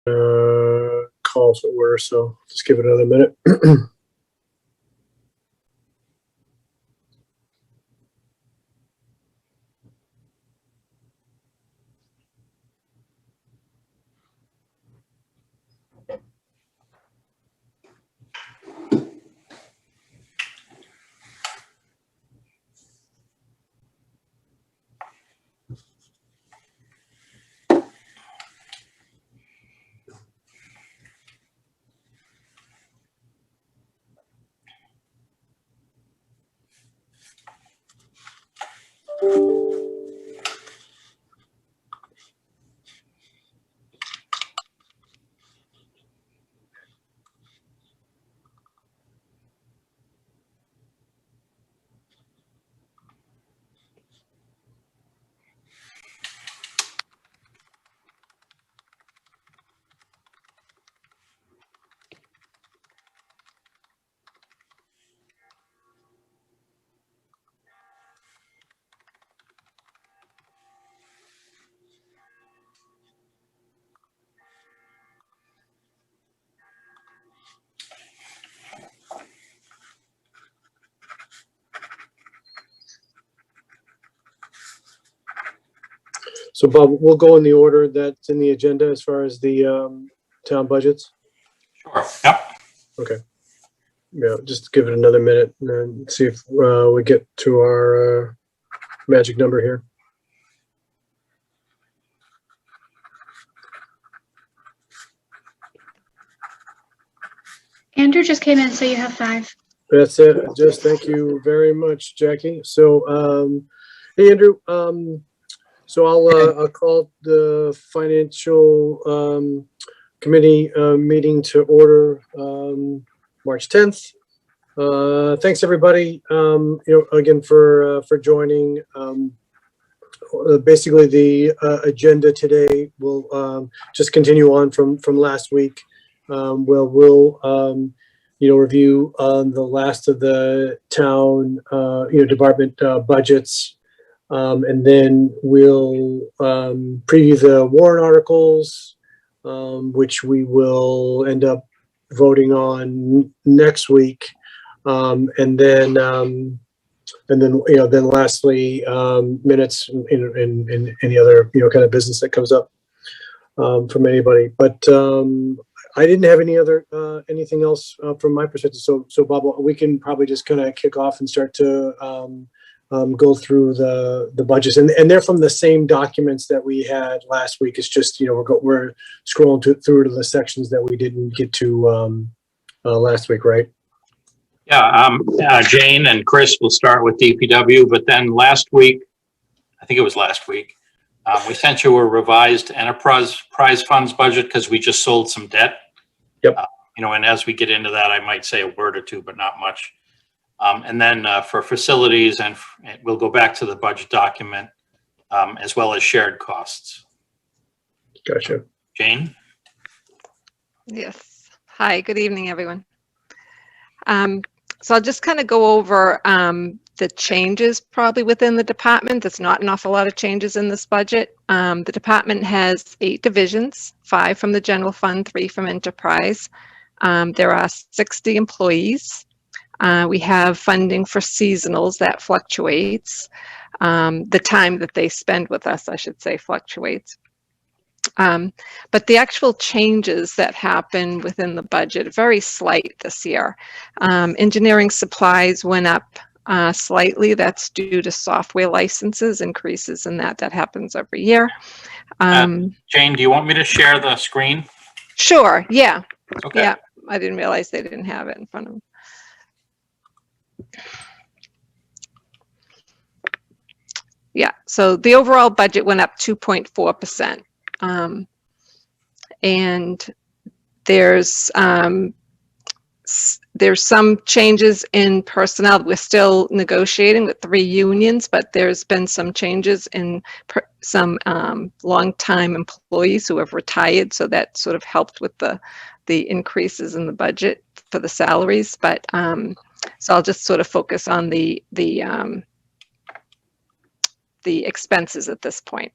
call to order, so just give it another minute. So Bob, we'll go in the order that's in the agenda as far as the town budgets. Sure. Yep. Okay. Yeah, just give it another minute and then see if we get to our magic number here. Andrew just came in, so you have 5. That's it. Just thank you very much, Jackie. So, hey, Andrew. So I'll call the financial committee meeting to order March 10th. Thanks everybody. Again for joining. Basically, the agenda today will just continue on from last week. We'll review the last of the town department budgets. And then we'll preview the warrant articles, which we will end up voting on next week. And then lastly, minutes in any other kind of business that comes up from anybody. But I didn't have anything else from my perspective. So Bob, we can probably just kind of kick off and start to go through the budgets, and they're from the same documents that we had last week. It's just we're scrolling through to the sections that we didn't get to last week, right? Yeah. Jane and Chris will start with DPW, but then last week, I think it was last week, we sent you a revised enterprise funds budget because we just sold some debt. Yep. And as we get into that, I might say a word or two, but not much. And then for facilities, and we'll go back to the budget document as well as shared costs. Gotcha. Jane? Yes. Hi, good evening, everyone. So I'll just kind of go over the changes probably within the department. There's not an awful lot of changes in this budget. The department has 8 divisions, 5 from the general fund, 3 from enterprise. There are 60 employees. We have funding for seasonals that fluctuates. The time that they spend with us, I should say, fluctuates. But the actual changes that happen within the budget are very slight this year. Engineering supplies went up slightly. That's due to software licenses, increases in that happens every year. Jane, do you want me to share the screen? Sure, yeah. Okay. Yeah, I didn't realize they didn't have it in front of them. Yeah, so the overall budget went up 2.4%. And there's some changes in personnel. We're still negotiating with 3 unions, but there's been some changes in some long-time employees who have retired, so that sort of helped with the increases in the budget for the salaries. But so I'll just sort of focus on the expenses at this point.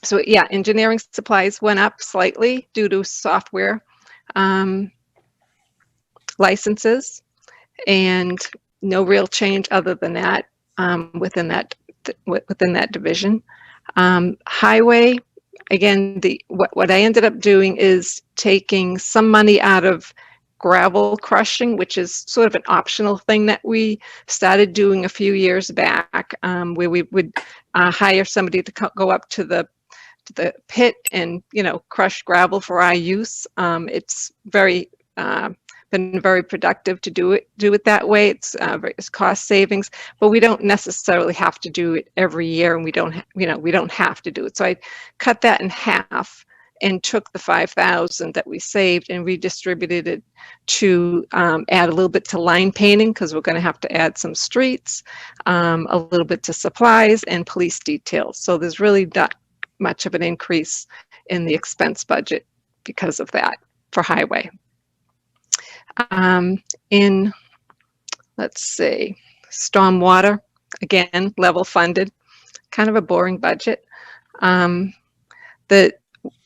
So yeah, engineering supplies went up slightly due to software licenses, and no real change other than that within that division. Highway, again, what I ended up doing is taking some money out of gravel crushing, which is sort of an optional thing that we started doing a few years back, where we would hire somebody to go up to the pit and crush gravel for our use. It's been very productive to do it that way. It's cost savings, but we don't necessarily have to do it every year, and we don't have to do it. So I cut that in half and took the 5,000 that we saved and redistributed it to add a little bit to line painting, because we're going to have to add some streets, a little bit to supplies and police details. So there's really not much of an increase in the expense budget because of that for highway. Let's see, stormwater, again, level funded, kind of a boring budget. The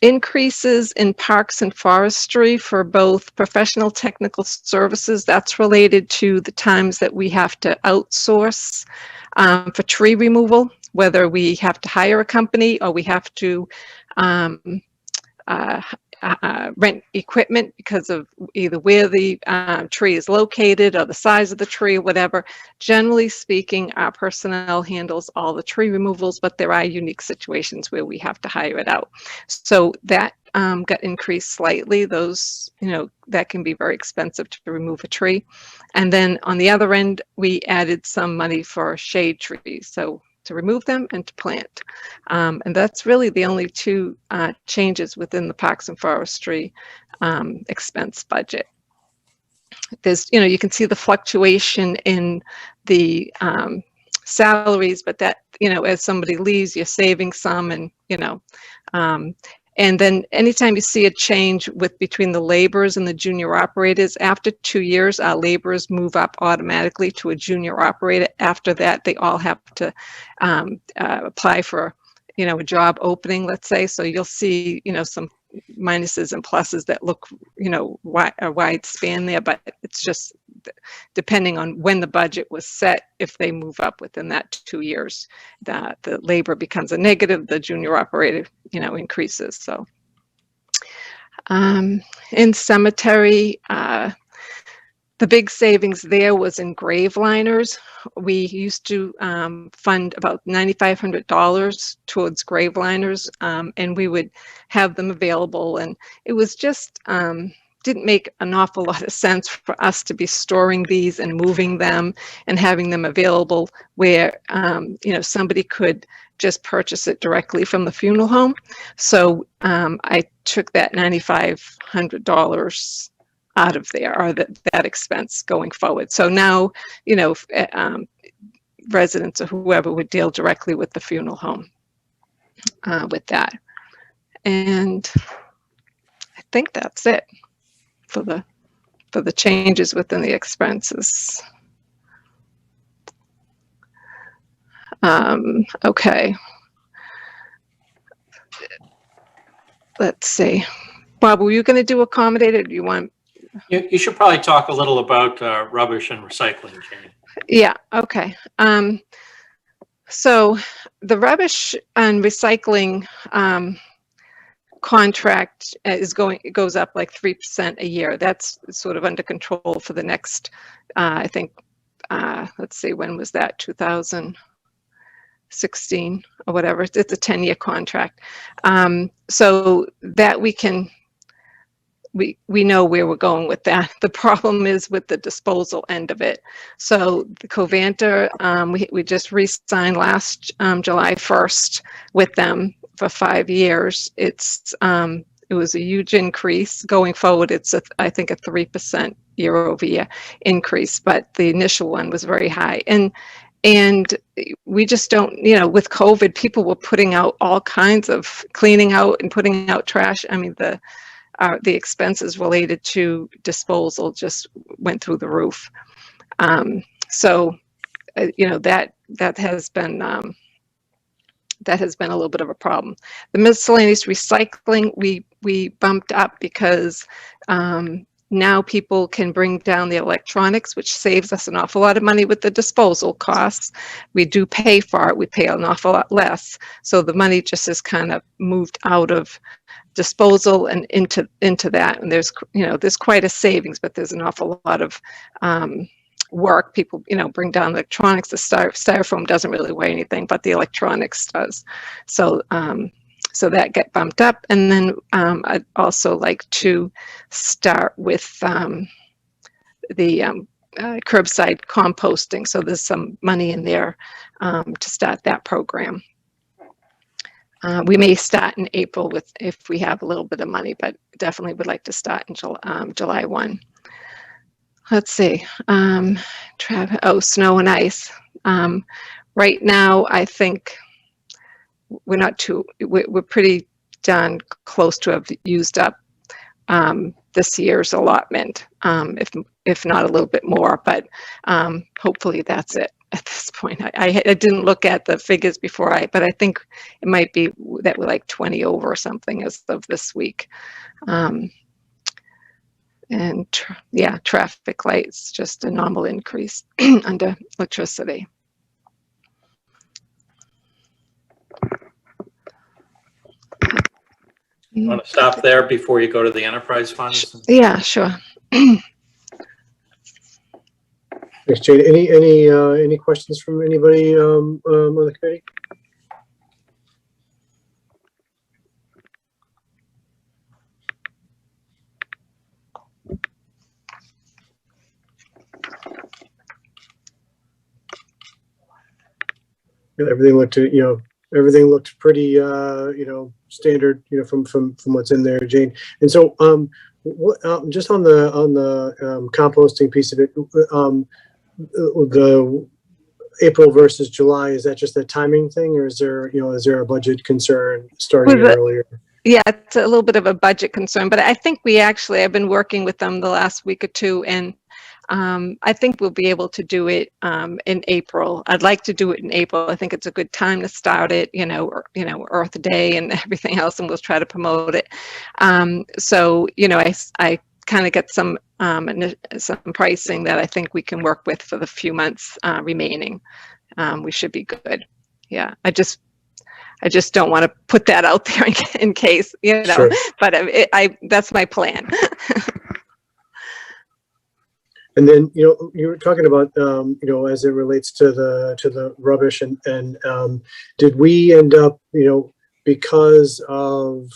increases in parks and forestry for both professional technical services, that's related to the times that we have to outsource for tree removal, whether we have to hire a company or we have to rent equipment because of either where the tree is located or the size of the tree or whatever. Generally speaking, our personnel handles all the tree removals, but there are unique situations where we have to hire it out. So that got increased slightly. Those, that can be very expensive to remove a tree. And then on the other end, we added some money for shade trees. So to remove them and to plant. And that's really the only two changes within the Parks and Forestry expense budget. There's, you can see the fluctuation in the salaries, but that, as somebody leaves, you're saving some, and, and then anytime you see a change between the laborers and the junior operators, after 2 years, our laborers move up automatically to a junior operator. After that, they all have to apply for, a job opening, let's say. So you'll see, some minuses and pluses that look, a wide span there, but it's just depending on when the budget was set. If they move up within that 2 years, the labor becomes a negative, the junior operator, increases. So in cemetery, the big savings there was in grave liners. We used to fund about $9,500 towards grave liners, and we would have them available. And it was just didn't make an awful lot of sense for us to be storing these and moving them and having them available where somebody could just purchase it directly from the funeral home. So I took that $9,500 out of there, or that expense going forward. So now, residents or whoever would deal directly with the funeral home with that. And I think that's it for the changes within the expenses. Okay. Let's see. Bob, were you going to do accommodated? Do you want? You should probably talk a little about rubbish and recycling, Jane. Yeah, okay. So the rubbish and recycling contract goes up like 3% a year. That's sort of under control for the next, I think, let's see, when was that? 2016 or whatever. It's a 10-year contract. So that we know where we're going with that. The problem is with the disposal end of it. So the Covanta, we just re-signed last July 1st with them for 5 years. It was a huge increase. Going forward, it's I think a 3% year-over-year increase, but the initial one was very high. And we just don't, with COVID, people were putting out all kinds of cleaning out and putting out trash. I mean, the expenses related to disposal just went through the roof. So, that has been that has been a little bit of a problem. The miscellaneous recycling, we bumped up because now people can bring down the electronics, which saves us an awful lot of money with the disposal costs. We do pay for it. We pay an awful lot less. So the money just is kind of moved out of disposal and into that. And there's, there's quite a savings, but there's an awful lot of work. People, bring down electronics. The styrofoam doesn't really weigh anything, but the electronics does. So, so that get bumped up. And then I'd also like to start with the curbside composting. So there's some money in there to start that program. We may start in April if we have a little bit of money, but definitely would like to start in July 1. Let's see. Snow and ice. Right now, I think we're pretty darn close to have used up this year's allotment, if not a little bit more, but hopefully that's it at this point. I didn't look at the figures before but I think it might be that we're like 20 over or something as of this week. And traffic lights, just a normal increase under electricity. You want to stop there before you go to the enterprise funds? Yeah, sure. Thanks, Jane. Any questions from anybody on the committee? Yeah, everything looked pretty standard, from what's in there, Jane. And so what just on the composting piece of it, the April versus July, is that just a timing thing, or is there a budget concern starting earlier? Yeah, it's a little bit of a budget concern, but I think I've been working with them the last week or two, and I think we'll be able to do it in April. I'd like to do it in April. I think it's a good time to start it, Earth Day and everything else, and we'll try to promote it. So, I kind of get some pricing that I think we can work with for the few months remaining. We should be good. Yeah, I just don't want to put that out there in case, Sure. But that's my plan. And then, you were talking about, as it relates to the rubbish and did we end up, because of,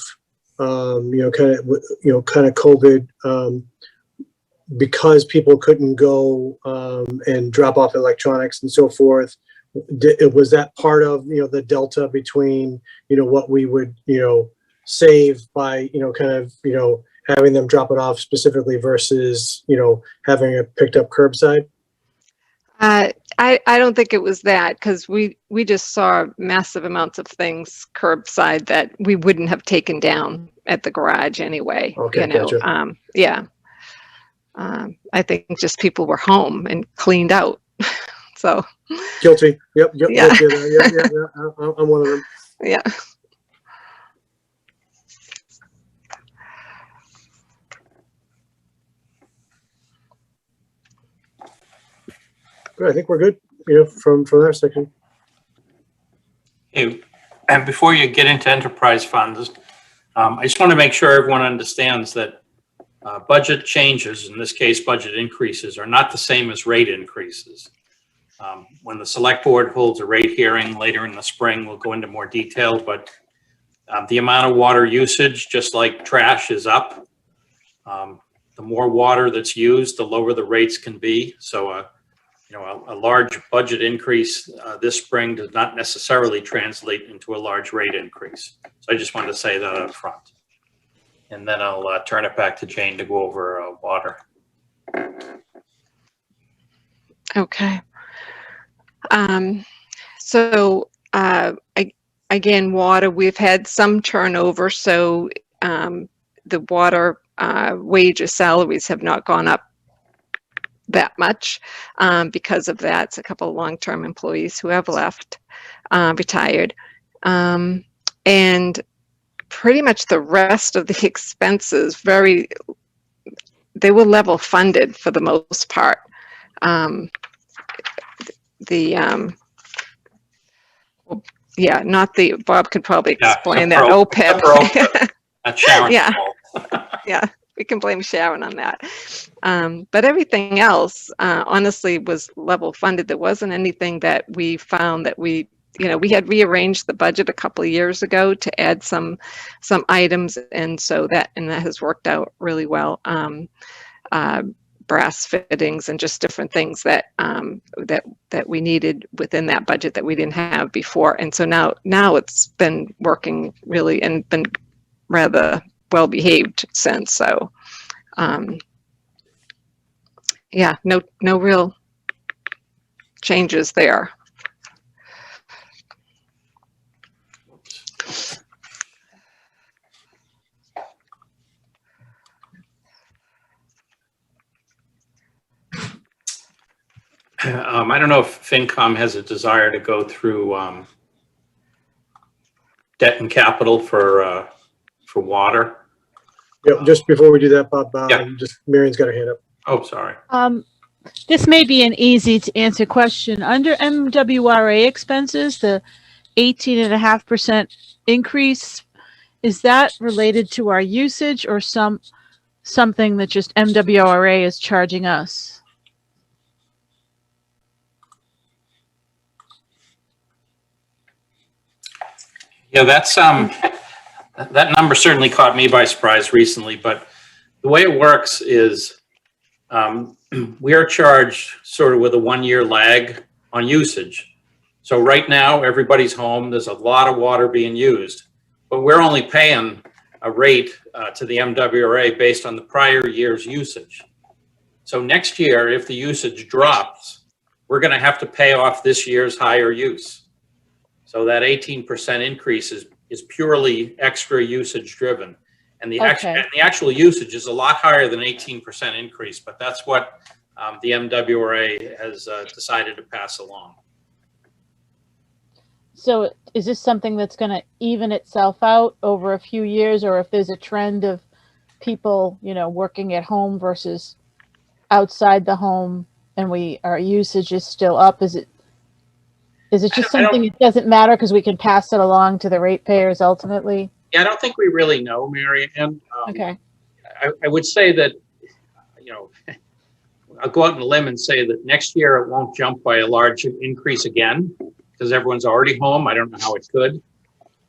kind of COVID, because people couldn't go and drop off electronics and so forth, was that part of, the delta between, what we would, save by, having them drop it off specifically versus, having it picked up curbside? I don't think it was that, because we just saw massive amounts of things curbside that we wouldn't have taken down at the garage anyway. Okay, gotcha. I think just people were home and cleaned out. So Guilty. Yep. Yeah. I'm one of them. Yeah. Good. I think we're good, from that section. Hey, and before you get into enterprise funds, I just want to make sure everyone understands that budget changes, in this case, budget increases, are not the same as rate increases. When the select board holds a rate hearing later in the spring, we'll go into more detail, but the amount of water usage, just like trash, is up. The more water that's used, the lower the rates can be. So a large budget increase this spring does not necessarily translate into a large rate increase. So I just wanted to say that up front. And then I'll turn it back to Jane to go over water. Okay. So again, water, we've had some turnover. So the water wages, salaries have not gone up that much because of that. It's a couple of long-term employees who have left, retired. And pretty much the rest of the expenses, they were level funded for the most part. Yeah, not the, Bob could probably explain that, OPEB. That's Sharon's Yeah. fault. Yeah, we can blame Sharon on that. But everything else, honestly, was level funded. There wasn't anything that we found that we had rearranged the budget a couple of years ago to add some items, and so that has worked out really well. Brass fittings and just different things that we needed within that budget that we didn't have before, and so now it's been working really and been rather well behaved since. So yeah, no real changes there. I don't know if FinCom has a desire to go through debt and capital for water. Yeah, just before we do that, Bob, Yeah. just Marion's got her hand up. Oh, sorry. This may be an easy to answer question. Under MWRA expenses, the 18.5% increase, is that related to our usage or something that just MWRA is charging us? Yeah, that's that number certainly caught me by surprise recently, but the way it works is we are charged sort of with a 1-year lag on usage. So right now, everybody's home, there's a lot of water being used, but we're only paying a rate to the MWRA based on the prior year's usage. So next year, if the usage drops, we're going to have to pay off this year's higher use. So that 18% increase is purely extra usage driven. And the actual usage is a lot higher than 18% increase, but that's what the MWRA has decided to pass along. So is this something that's going to even itself out over a few years, or if there's a trend of people, working at home versus outside the home, and our usage is still up? Is it just something that doesn't matter because we can pass it along to the ratepayers ultimately? Yeah, I don't think we really know, Mary Ann. Okay. I would say that, I'll go out on a limb and say that next year it won't jump by a large increase again because everyone's already home. I don't know how it could,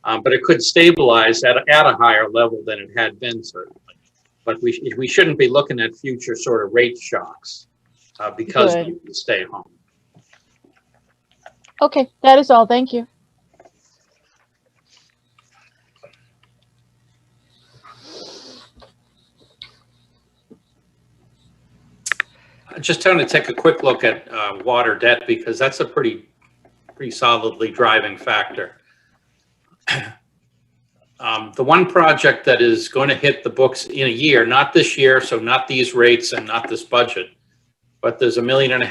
but it could stabilize at a higher level than it had been, certainly. But we shouldn't be looking at future sort of rate shocks because Good. people stay home. Okay, that is all. Thank you. I just want to take a quick look at water debt because that's a pretty solidly driving factor. The one project that is going to hit the books in a year, not this year, so not these rates and not this budget, but there's $1.5 million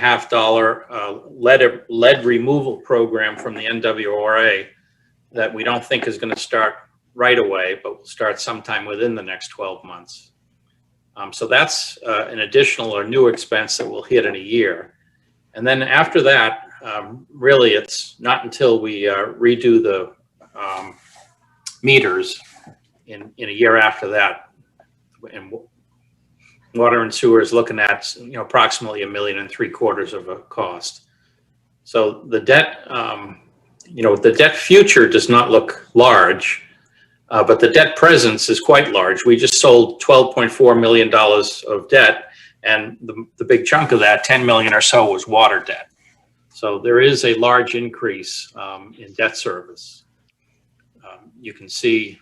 lead removal program from the NWRA that we don't think is going to start right away, but will start sometime within the next 12 months. So that's an additional or new expense that will hit in a year. And then after that, really it's not until we redo the meters in a year after that. And water and sewer is looking at approximately $1.75 million of a cost. So the debt, the debt future does not look large, but the debt presence is quite large. We just sold $12.4 million of debt, and the big chunk of that, 10 million or so, was water debt. So there is a large increase in debt service. You can see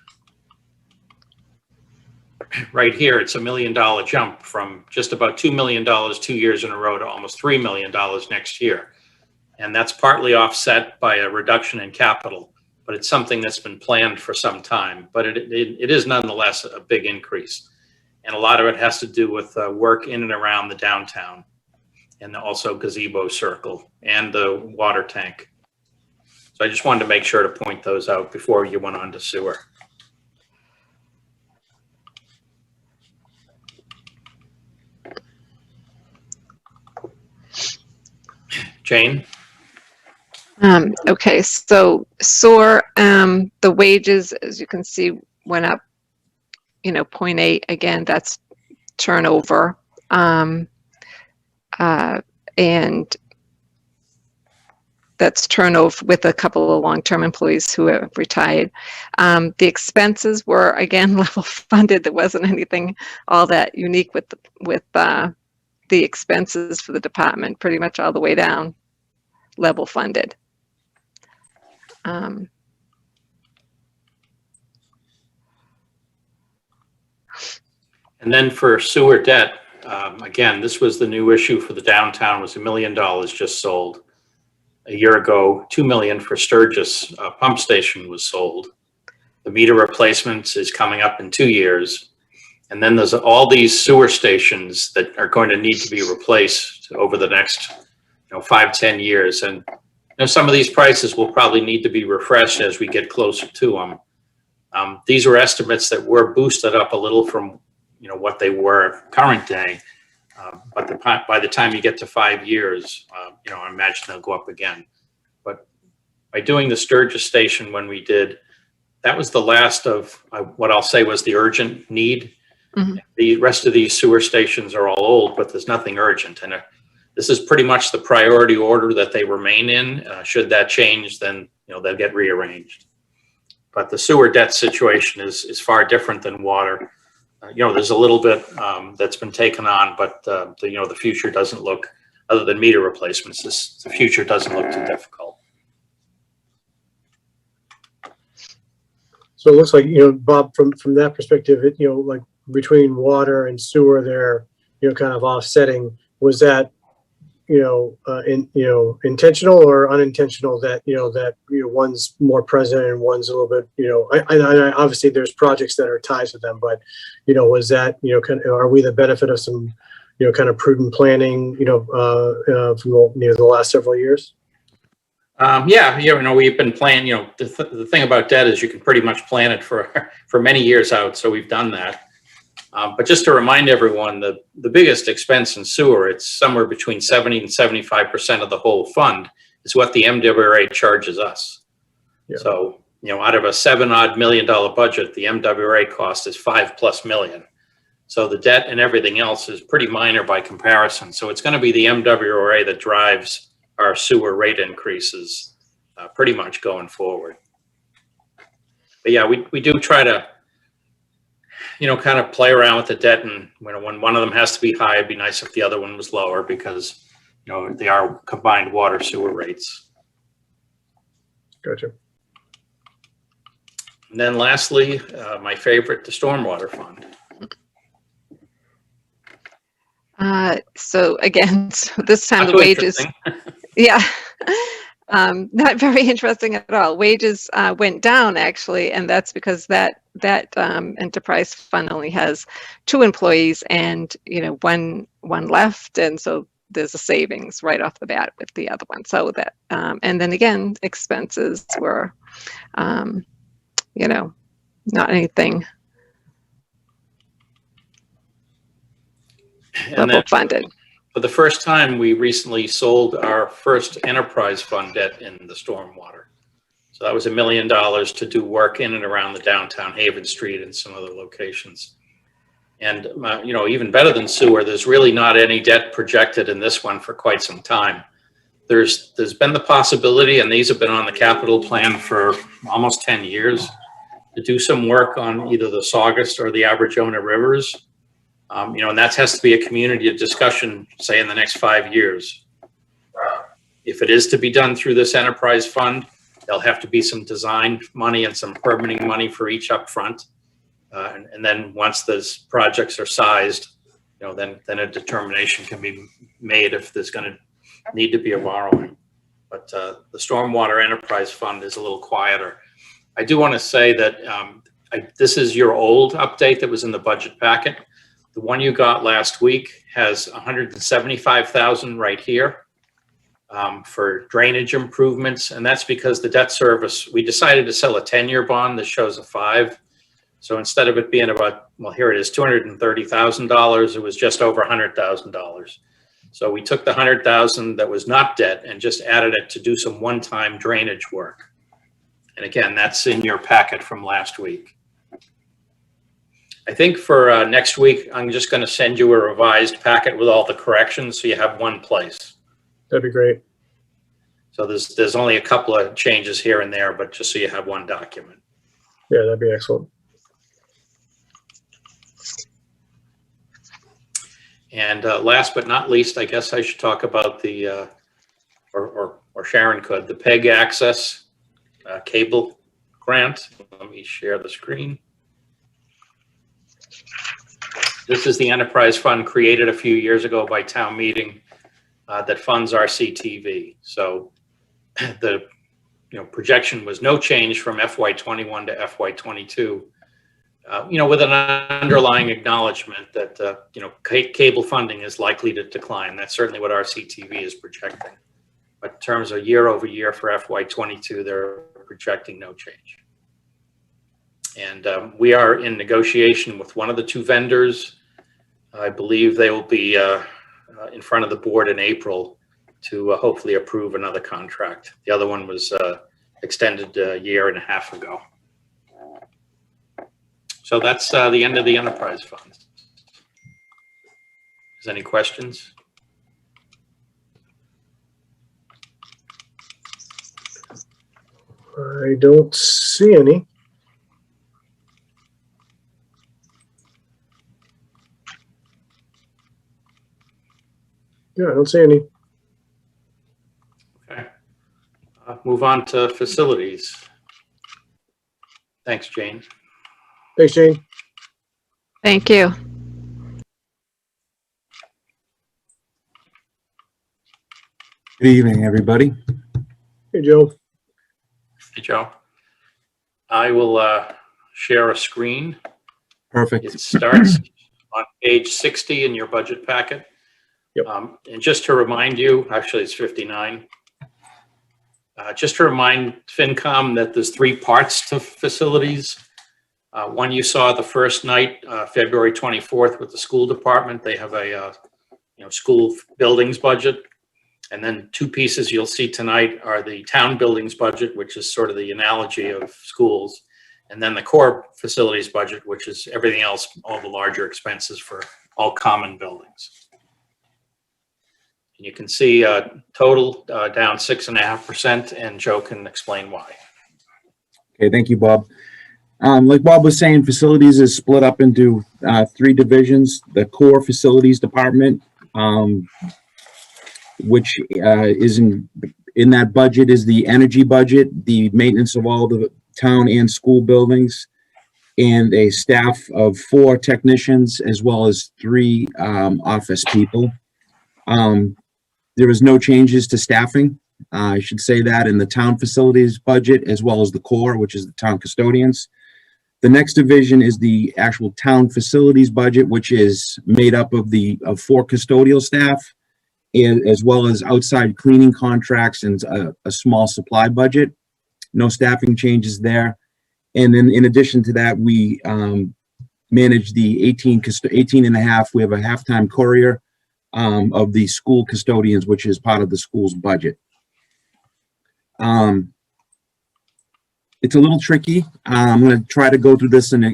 right here, it's $1 million jump from just about $2 million 2 years in a row to almost $3 million next year. And that's partly offset by a reduction in capital, but it's something that's been planned for some time. But it is nonetheless a big increase. And a lot of it has to do with work in and around the downtown and also Gazebo Circle and the water tank. So I just wanted to make sure to point those out before you went on to sewer. Jane? Okay, so SOAR, the wages, as you can see, went up, 0.8. Again, that's turnover. And that's turnover with a couple of long-term employees who have retired. The expenses were, again, level funded. There wasn't anything all that unique with the expenses for the department, pretty much all the way down, level funded. And then for sewer debt, again, this was the new issue for the downtown, was $1 million just sold. A year ago, $2 million for Sturgis pump station was sold. The meter replacements is coming up in 2 years. And then there's all these sewer stations that are going to need to be replaced over the next 5-10 years. And some of these prices will probably need to be refreshed as we get closer to them. These were estimates that were boosted up a little from what they were current day. But by the time you get to 5 years, I imagine they'll go up again. But by doing the Sturgis station when we did, that was the last of what I'll say was the urgent need. Mm-hmm. The rest of these sewer stations are all old, but there's nothing urgent. And this is pretty much the priority order that they remain in. Should that change, then they'll get rearranged. But the sewer debt situation is far different than water. There's a little bit that's been taken on, but the future doesn't look, other than meter replacements, the future doesn't look too difficult. So it looks like, Bob, from that perspective, like between water and sewer, they're, kind of offsetting. Was that, intentional or unintentional that, one's more present and one's a little bit, I obviously there's projects that are tied to them, but, was that, are we the benefit of some, kind of prudent planning, from the last several years? We've been planning, the thing about debt is you can pretty much plan it for many years out. So we've done that. But just to remind everyone, the biggest expense in sewer, it's somewhere between 70 and 75% of the whole fund is what the MWRA charges us. Yeah. So, out of a $7-odd million budget, the MWRA cost is $5+ million. So the debt and everything else is pretty minor by comparison. So it's going to be the MWRA that drives our sewer rate increases pretty much going forward. But yeah, we do try to, kind of play around with the debt, and when one of them has to be high, it'd be nice if the other one was lower because, they are combined water sewer rates. Gotcha. And then lastly, my favorite, the stormwater fund. So again, this time the wages, yeah, not very interesting at all. Wages went down actually, and that's because that enterprise fund only has 2 employees, and one left, and so there's a savings right off the bat with the other one. So that and then again, expenses were, not anything level funded. For the first time, we recently sold our first enterprise fund debt in the stormwater. So that was $1 million to do work in and around the downtown Haven Street and some other locations. And, even better than sewer, there's really not any debt projected in this one for quite some time. There's been the possibility, and these have been on the capital plan for almost 10 years, to do some work on either the Saugus or the Aberjona rivers. And that has to be a community discussion, say, in the next 5 years. If it is to be done through this enterprise fund, there'll have to be some design money and some permitting money for each up front. And then once those projects are sized, then a determination can be made if there's going to need to be a borrowing. But the Stormwater Enterprise Fund is a little quieter. I do want to say that this is your old update that was in the budget packet. The one you got last week has $175,000 right here. for drainage improvements. And that's because the debt service, we decided to sell a 10-year bond that shows a 5. So instead of it being about, well, here it is, $230,000, it was just over $100,000. So we took the $100,000 that was not debt and just added it to do some one-time drainage work. And again, that's in your packet from last week. I think for next week, I'm just going to send you a revised packet with all the corrections so you have one place. That'd be great. So there's only a couple of changes here and there, but just so you have one document. Yeah, that'd be excellent. And last but not least, I guess I should talk about the, or Sharon could, the PEG access cable grant. Let me share the screen. This is the enterprise fund created a few years ago by town meeting that funds RCTV. So the projection was no change from FY21 to FY22. With an underlying acknowledgement that cable funding is likely to decline. That's certainly what RCTV is projecting. But in terms of year over year for FY22, they're projecting no change. And we are in negotiation with one of the two vendors. I believe they will be in front of the board in April to hopefully approve another contract. The other one was extended a year and a half ago. So that's the end of the enterprise fund. Is any questions? I don't see any. Yeah, I don't see any. Okay. Move on to facilities. Thanks, Jane. Thanks, Jane. Thank you. Good evening, everybody. Hey, Joe. Hey, Joe. I will share a screen. Perfect. It starts on page 60 in your budget packet. Yep. And just to remind you, actually it's 59. Just to remind FinCom that there's 3 parts to facilities. One you saw the first night, February 24th, with the school department. They have a school buildings budget. And then 2 pieces you'll see tonight are the town buildings budget, which is sort of the analogy of schools. And then the core facilities budget, which is everything else, all the larger expenses for all common buildings. And you can see total down 6.5%, and Joe can explain why. Okay, thank you, Bob. Like Bob was saying, facilities is split up into 3 divisions. The core facilities department, which is in that budget, is the energy budget, the maintenance of all the town and school buildings, and a staff of 4 technicians, as well as 3 office people. There was no changes to staffing. I should say that in the town facilities budget, as well as the core, which is the town custodians. The next division is the actual town facilities budget, which is made up of 4 custodial staff, and as well as outside cleaning contracts and a small supply budget. No staffing changes there. And then in addition to that, we manage the 18 and a half. We have a half-time courier of the school custodians, which is part of the school's budget. It's a little tricky. I'm going to try to go through this and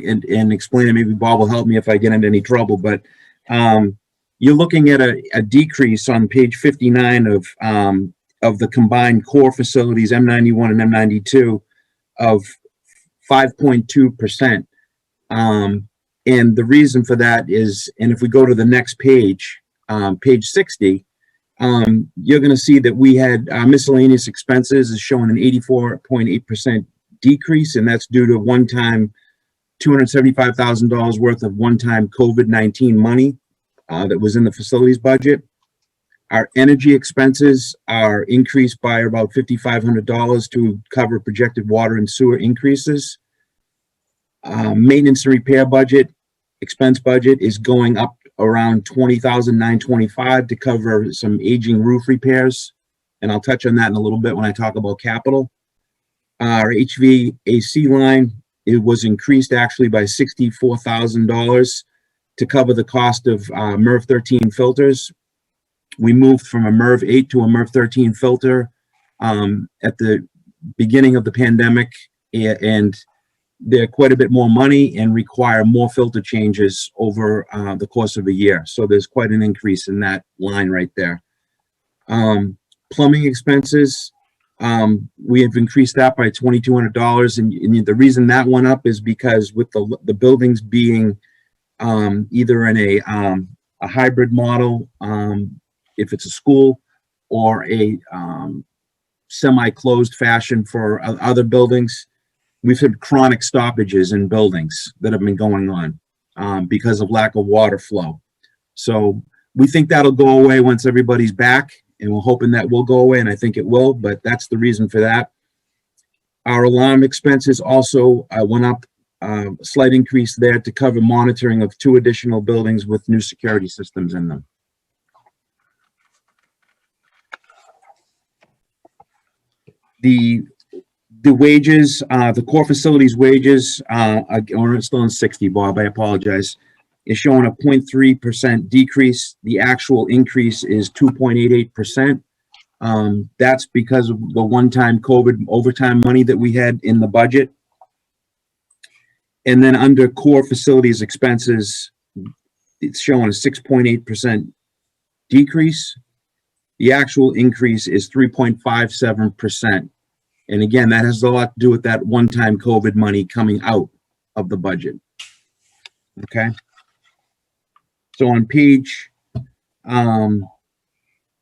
explain it. Maybe Bob will help me if I get into any trouble, but you're looking at a decrease on page 59 of the combined core facilities, M91 and M92, of 5.2%. And the reason for that is, and if we go to the next page, page 60, you're going to see that we had miscellaneous expenses is showing an 84.8% decrease, and that's due to one-time $275,000 worth of one-time COVID-19 money that was in the facilities budget. Our energy expenses are increased by about $5,500 to cover projected water and sewer increases. Maintenance and repair budget, expense budget is going up around $20,925 to cover some aging roof repairs and I'll touch on that in a little bit when I talk about capital. Our HVAC line, it was increased actually by $64,000 to cover the cost of MERV 13 filters. We moved from a MERV 8 to a MERV 13 filter at the beginning of the pandemic, and they're quite a bit more money and require more filter changes over the course of a year. So there's quite an increase in that line right there. Plumbing expenses, we have increased that by $2,200, and the reason that went up is because with the buildings being either in a hybrid model, if it's a school, or a semi-closed fashion for other buildings, we've had chronic stoppages in buildings that have been going on because of lack of water flow. So we think that'll go away once everybody's back, and we're hoping that will go away, and I think it will, but that's the reason for that. Our alarm expenses also went up, a slight increase there to cover monitoring of 2 additional buildings with new security systems in them. The wages, the core facilities wages, are still in 60, Bob, I apologize, is showing a 0.3% decrease. The actual increase is 2.88%. That's because of the one-time COVID overtime money that we had in the budget. And then under core facilities expenses, it's showing a 6.8% decrease. The actual increase is 3.57%. And again, that has a lot to do with that one-time COVID money coming out of the budget. Okay. So on page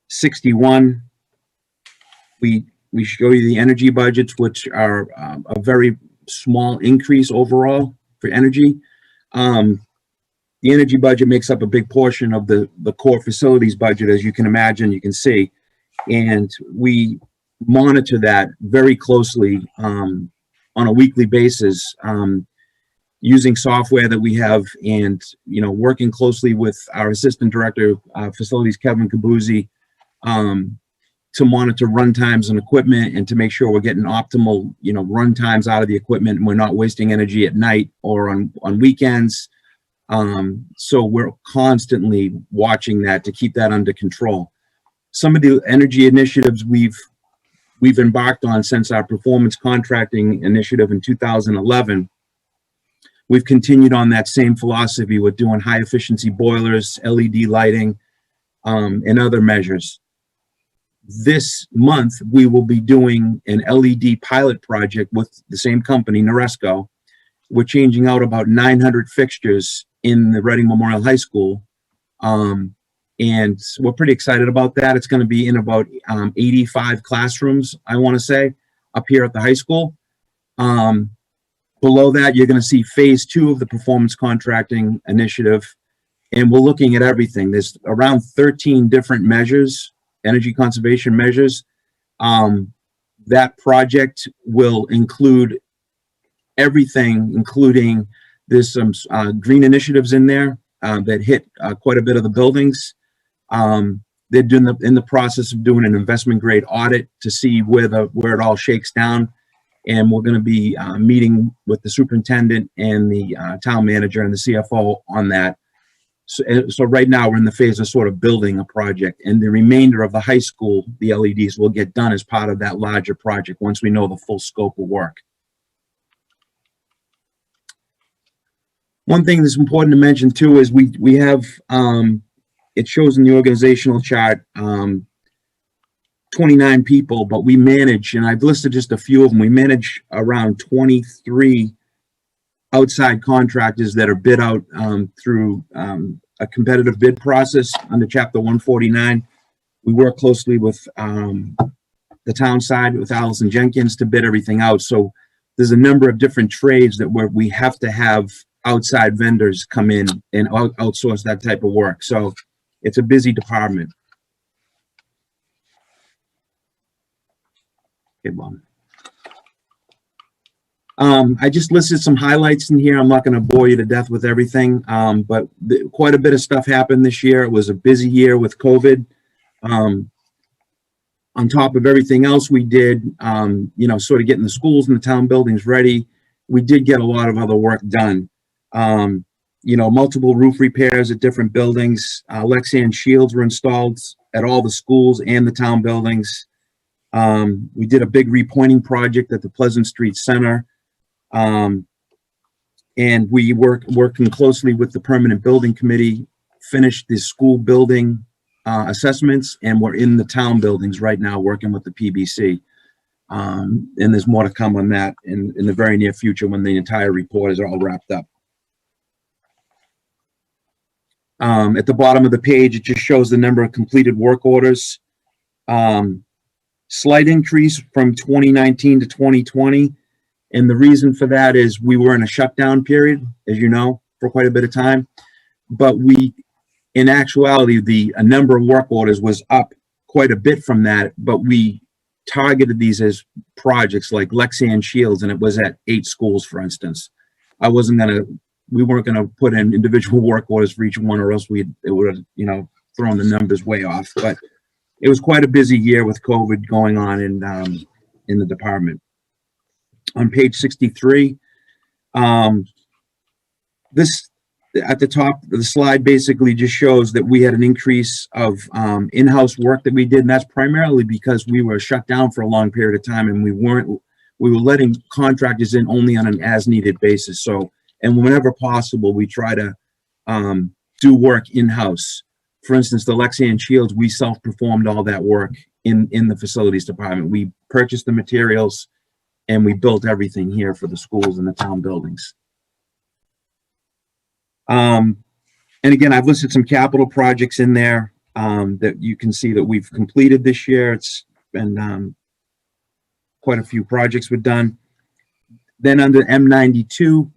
61, we show you the energy budgets, which are a very small increase overall for energy. The energy budget makes up a big portion of the core facilities budget, as you can imagine, you can see. And we monitor that very closely on a weekly basis, using software that we have, and working closely with our assistant director of facilities, Kevin Kabuzzi, to monitor run times and equipment, and to make sure we're getting optimal run times out of the equipment, and we're not wasting energy at night or on weekends. So we're constantly watching that to keep that under control. Some of the energy initiatives we've embarked on since our performance contracting initiative in 2011, we've continued on that same philosophy with doing high efficiency boilers, LED lighting, and other measures. This month, we will be doing an LED pilot project with the same company, Noresco. We're changing out about 900 fixtures in the Reading Memorial High School. And we're pretty excited about that. It's going to be in about 85 classrooms, I want to say, up here at the high school. Below that, you're going to see phase 2 of the performance contracting initiative. And we're looking at everything. There's around 13 different measures, energy conservation measures. That project will include everything, including there's some green initiatives in there that hit quite a bit of the buildings. They're in the process of doing an investment grade audit to see where it all shakes down. And we're going to be meeting with the superintendent and the town manager and the CFO on that. So right now we're in the phase of sort of building a project, and the remainder of the high school, the LEDs will get done as part of that larger project once we know the full scope of work. One thing that's important to mention too is we have, it shows in the organizational chart, 29 people, but we manage, and I've listed just a few of them, we manage around 23 outside contractors that are bid out through a competitive bid process under Chapter 149. We work closely with the town side, with Allison Jenkins, to bid everything out. So there's a number of different trades that we have to have outside vendors come in and outsource that type of work. So it's a busy department. Okay, Bob. I just listed some highlights in here. I'm not going to bore you to death with everything, but quite a bit of stuff happened this year. It was a busy year with COVID. on top of everything else we did, sort of getting the schools and the town buildings ready, we did get a lot of other work done. Multiple roof repairs at different buildings. Lexan shields were installed at all the schools and the town buildings. We did a big repointing project at the Pleasant Street Center. And we working closely with the Permanent Building Committee, finished the school building assessments, and we're in the town buildings right now working with the PBC. And there's more to come on that in the very near future when the entire report is all wrapped up. At the bottom of the page, it just shows the number of completed work orders. Slight increase from 2019 to 2020. And the reason for that is we were in a shutdown period, as you know, for quite a bit of time. But in actuality, a number of work orders was up quite a bit from that, but we targeted these as projects like Lexan Shields, and it was at 8 schools, for instance. We weren't gonna put in individual work orders for each one, or else it would have, thrown the numbers way off. But it was quite a busy year with COVID going on in the department. On page 63, this at the top of the slide basically just shows that we had an increase of in-house work that we did, and that's primarily because we were shut down for a long period of time, and we were letting contractors in only on an as-needed basis. So, and whenever possible, we try to do work in-house. For instance, the Lexan Shields, we self-performed all that work in the facilities department. We purchased the materials, and we built everything here for the schools and the town buildings. And again, I've listed some capital projects in there that you can see that we've completed this year. It's been quite a few projects we've done. Then under M92,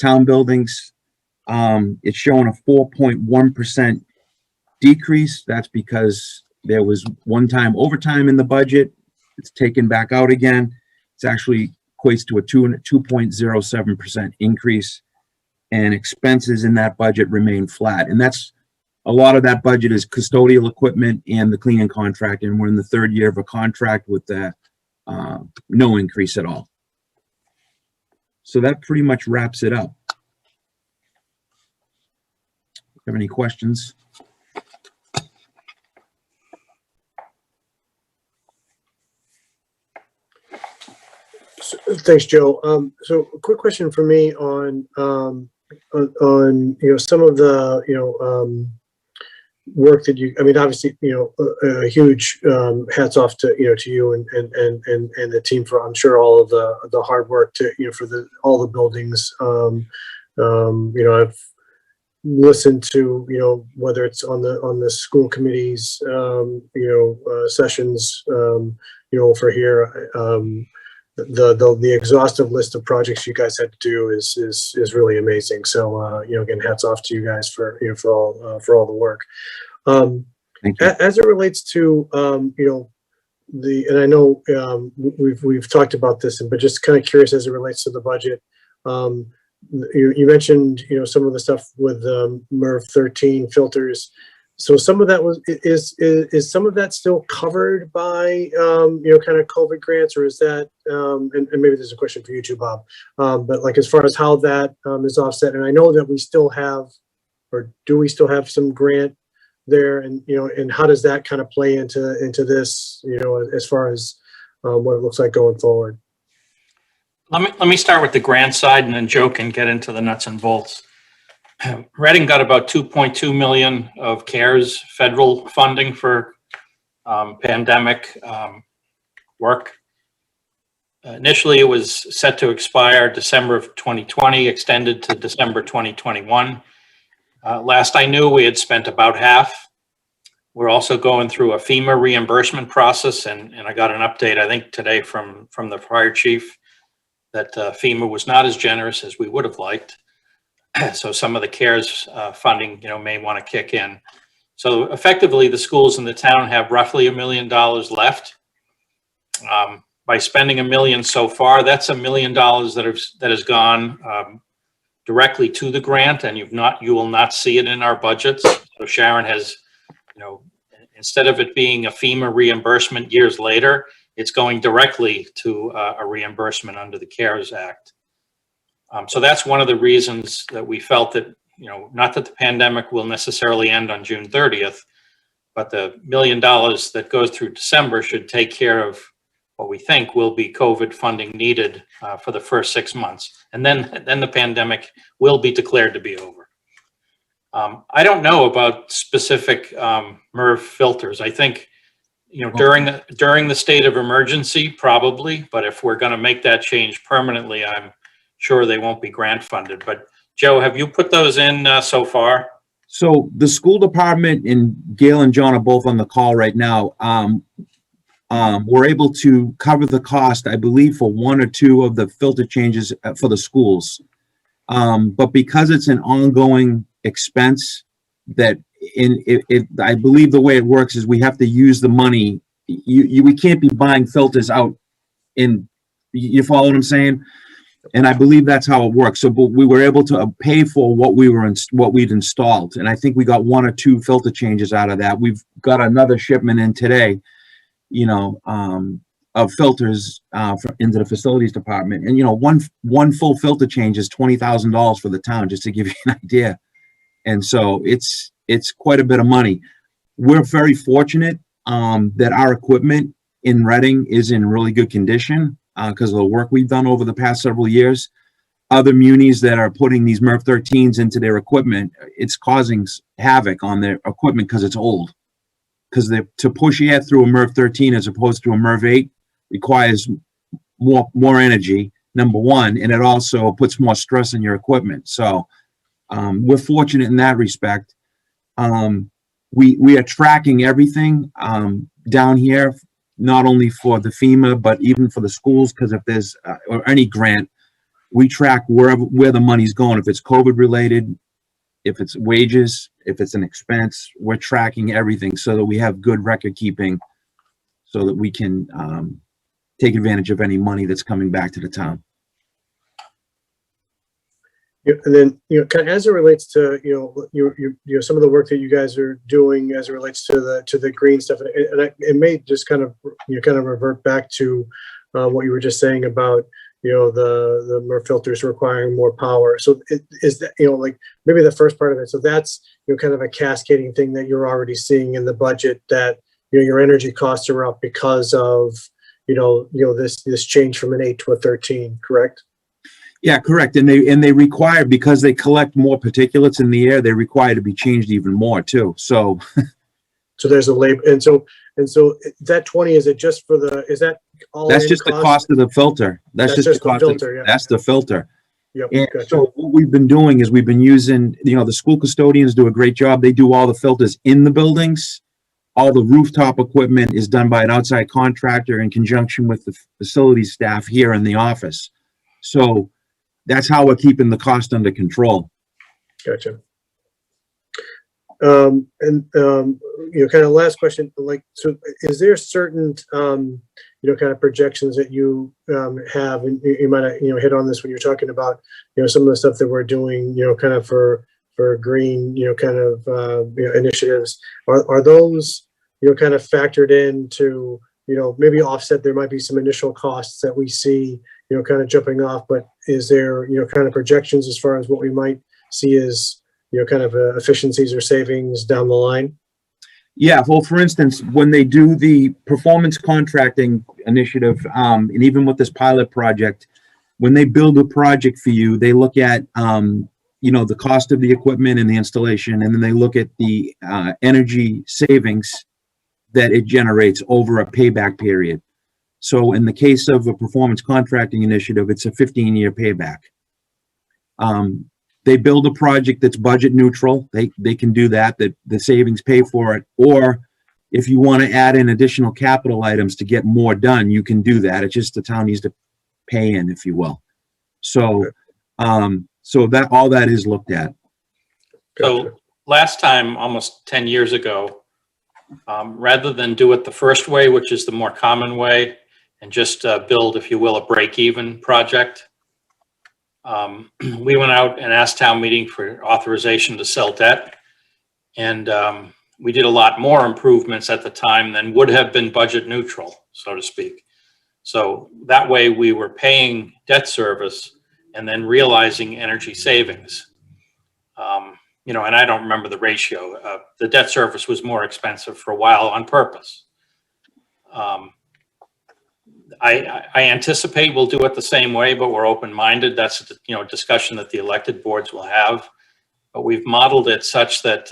town buildings, it's showing a 4.1% decrease. That's because there was one-time overtime in the budget. It's taken back out again. It's actually equates to a 2.07% increase, and expenses in that budget remain flat. And that's a lot of that budget is custodial equipment and the cleaning contract, and we're in the 3rd year of a contract with no increase at all. So that pretty much wraps it up. Have any questions? Thanks, Joe. So a quick question for me on some of the work that you, obviously, a huge hats off to you and the team for, I'm sure, all of the hard work for all the buildings. I've listened to whether it's on the school committees sessions for here. The exhaustive list of projects you guys had to do is really amazing. So again, hats off to you guys for all the work. Thank you. As it relates to and I know we've talked about this, but just kind of curious as it relates to the budget. You mentioned some of the stuff with MERV 13 filters. So some of that is some of that still covered by kind of COVID grants, or is that and maybe this is a question for you too, Bob, but like as far as how that is offset, and I know that we still have, or do we still have some grant there, and and how does that kind of play into this as far as what it looks like going forward? Let me start with the grant side, and then Joe can get into the nuts and bolts. Reading got about 2.2 million of CARES federal funding for pandemic work. Initially, it was set to expire December of 2020, extended to December 2021. Last I knew, we had spent about half. We're also going through a Fema reimbursement process, and I got an update, I think, today from the fire chief that FEMA was not as generous as we would have liked. So some of the CARES funding, may want to kick in. So effectively, the schools in the town have roughly $1 million left. By spending $1 million so far, that's $1 million that has gone directly to the grant, and you will not see it in our budgets. So Sharon has, instead of it being a FEMA reimbursement years later, it's going directly to a reimbursement under the CARES Act. So that's one of the reasons that we felt that, you know, not that the pandemic will necessarily end on June 30th, but the $1 million that goes through December should take care of what we think will be COVID funding needed for the first 6 months. And then the pandemic will be declared to be over. I don't know about specific MERV filters. I think, you know, during the state of emergency, probably, but if we're going to make that change permanently, I'm sure they won't be grant funded. But Joe, have you put those in so far? So the school department, and Gail and John are both on the call right now. We're able to cover the cost, I believe, for 1 or 2 of the filter changes for the schools. But because it's an ongoing expense, that I believe the way it works is we have to use the money. We can't be buying filters out in, you follow what I'm saying? And I believe that's how it works. So, but we were able to pay for what we'd installed. And I think we got 1 or 2 filter changes out of that. We've got another shipment in today, you know, of filters into the facilities department. And, you know, one full filter change is $20,000 for the town, just to give you an idea. And so it's quite a bit of money. We're very fortunate that our equipment in Reading is in really good condition because of the work we've done over the past several years. Other munis that are putting these MERV 13s into their equipment, it's causing havoc on their equipment because it's old. Because to push air through a MERV 13 as opposed to a MERV 8 requires more energy, number one, and it also puts more stress on your equipment. So we're fortunate in that respect. We are tracking everything down here, not only for the FEMA, but even for the schools, because if there's or any grant, we track where the money's going. If it's COVID related, if it's wages, if it's an expense, we're tracking everything so that we have good record keeping so that we can take advantage of any money that's coming back to the town. Yeah, and then, you know, kind of as it relates to, you know, some of the work that you guys are doing as it relates to the green stuff, and it may just kind of, you know, kind of revert back to what you were just saying about, you know, the MERV filters requiring more power. So is that, you know, like maybe the first part of it. So that's, you know, kind of a cascading thing that you're already seeing in the budget, that, you know, your energy costs are up because of, you know, this change from an 8 to a 13, correct? Yeah, correct. And they require, because they collect more particulates in the air, they require to be changed even more too. So so there's a labor, and so that 20, is it just for the, is that all? that's just the cost of the filter. That's just the cost filter, yeah. That's the filter. Yep, And gotcha. so what we've been doing is we've been using, you know, the school custodians do a great job. They do all the filters in the buildings. All the rooftop equipment is done by an outside contractor in conjunction with the facilities staff here in the office. So that's how we're keeping the cost under control. Gotcha. And you know, kind of last question, like, so is there certain, you know, kind of projections that you have, and you might have, you know, hit on this when you're talking about, you know, some of the stuff that we're doing, you know, kind of for green, you know, kind of, you know, initiatives. Are those, you know, kind of factored into, you know, maybe offset? There might be some initial costs that we see, you know, kind of jumping off, but is there, you know, kind of projections as far as what we might see as, you know, kind of efficiencies or savings down the line? Yeah, well, for instance, when they do the performance contracting initiative, and even with this pilot project, when they build a project for you, they look at, you know, the cost of the equipment and the installation, and then they look at the energy savings that it generates over a payback period. So in the case of a performance contracting initiative, it's a 15-year payback. They build a project that's budget neutral. They can do that the savings pay for it. Or if you want to add in additional capital items to get more done, you can do that. It's just the town needs to pay in, if you will. So, so that all that is looked at. So last time, almost 10 years ago, rather than do it the first way, which is the more common way, and just build, if you will, a break-even project, we went out and asked town meeting for authorization to sell debt. And we did a lot more improvements at the time than would have been budget neutral, so to speak. So that way we were paying debt service and then realizing energy savings. You know, and I don't remember the ratio. The debt service was more expensive for a while on purpose. I anticipate we'll do it the same way, but we're open-minded. That's, you know, a discussion that the elected boards will have. But we've modeled it such that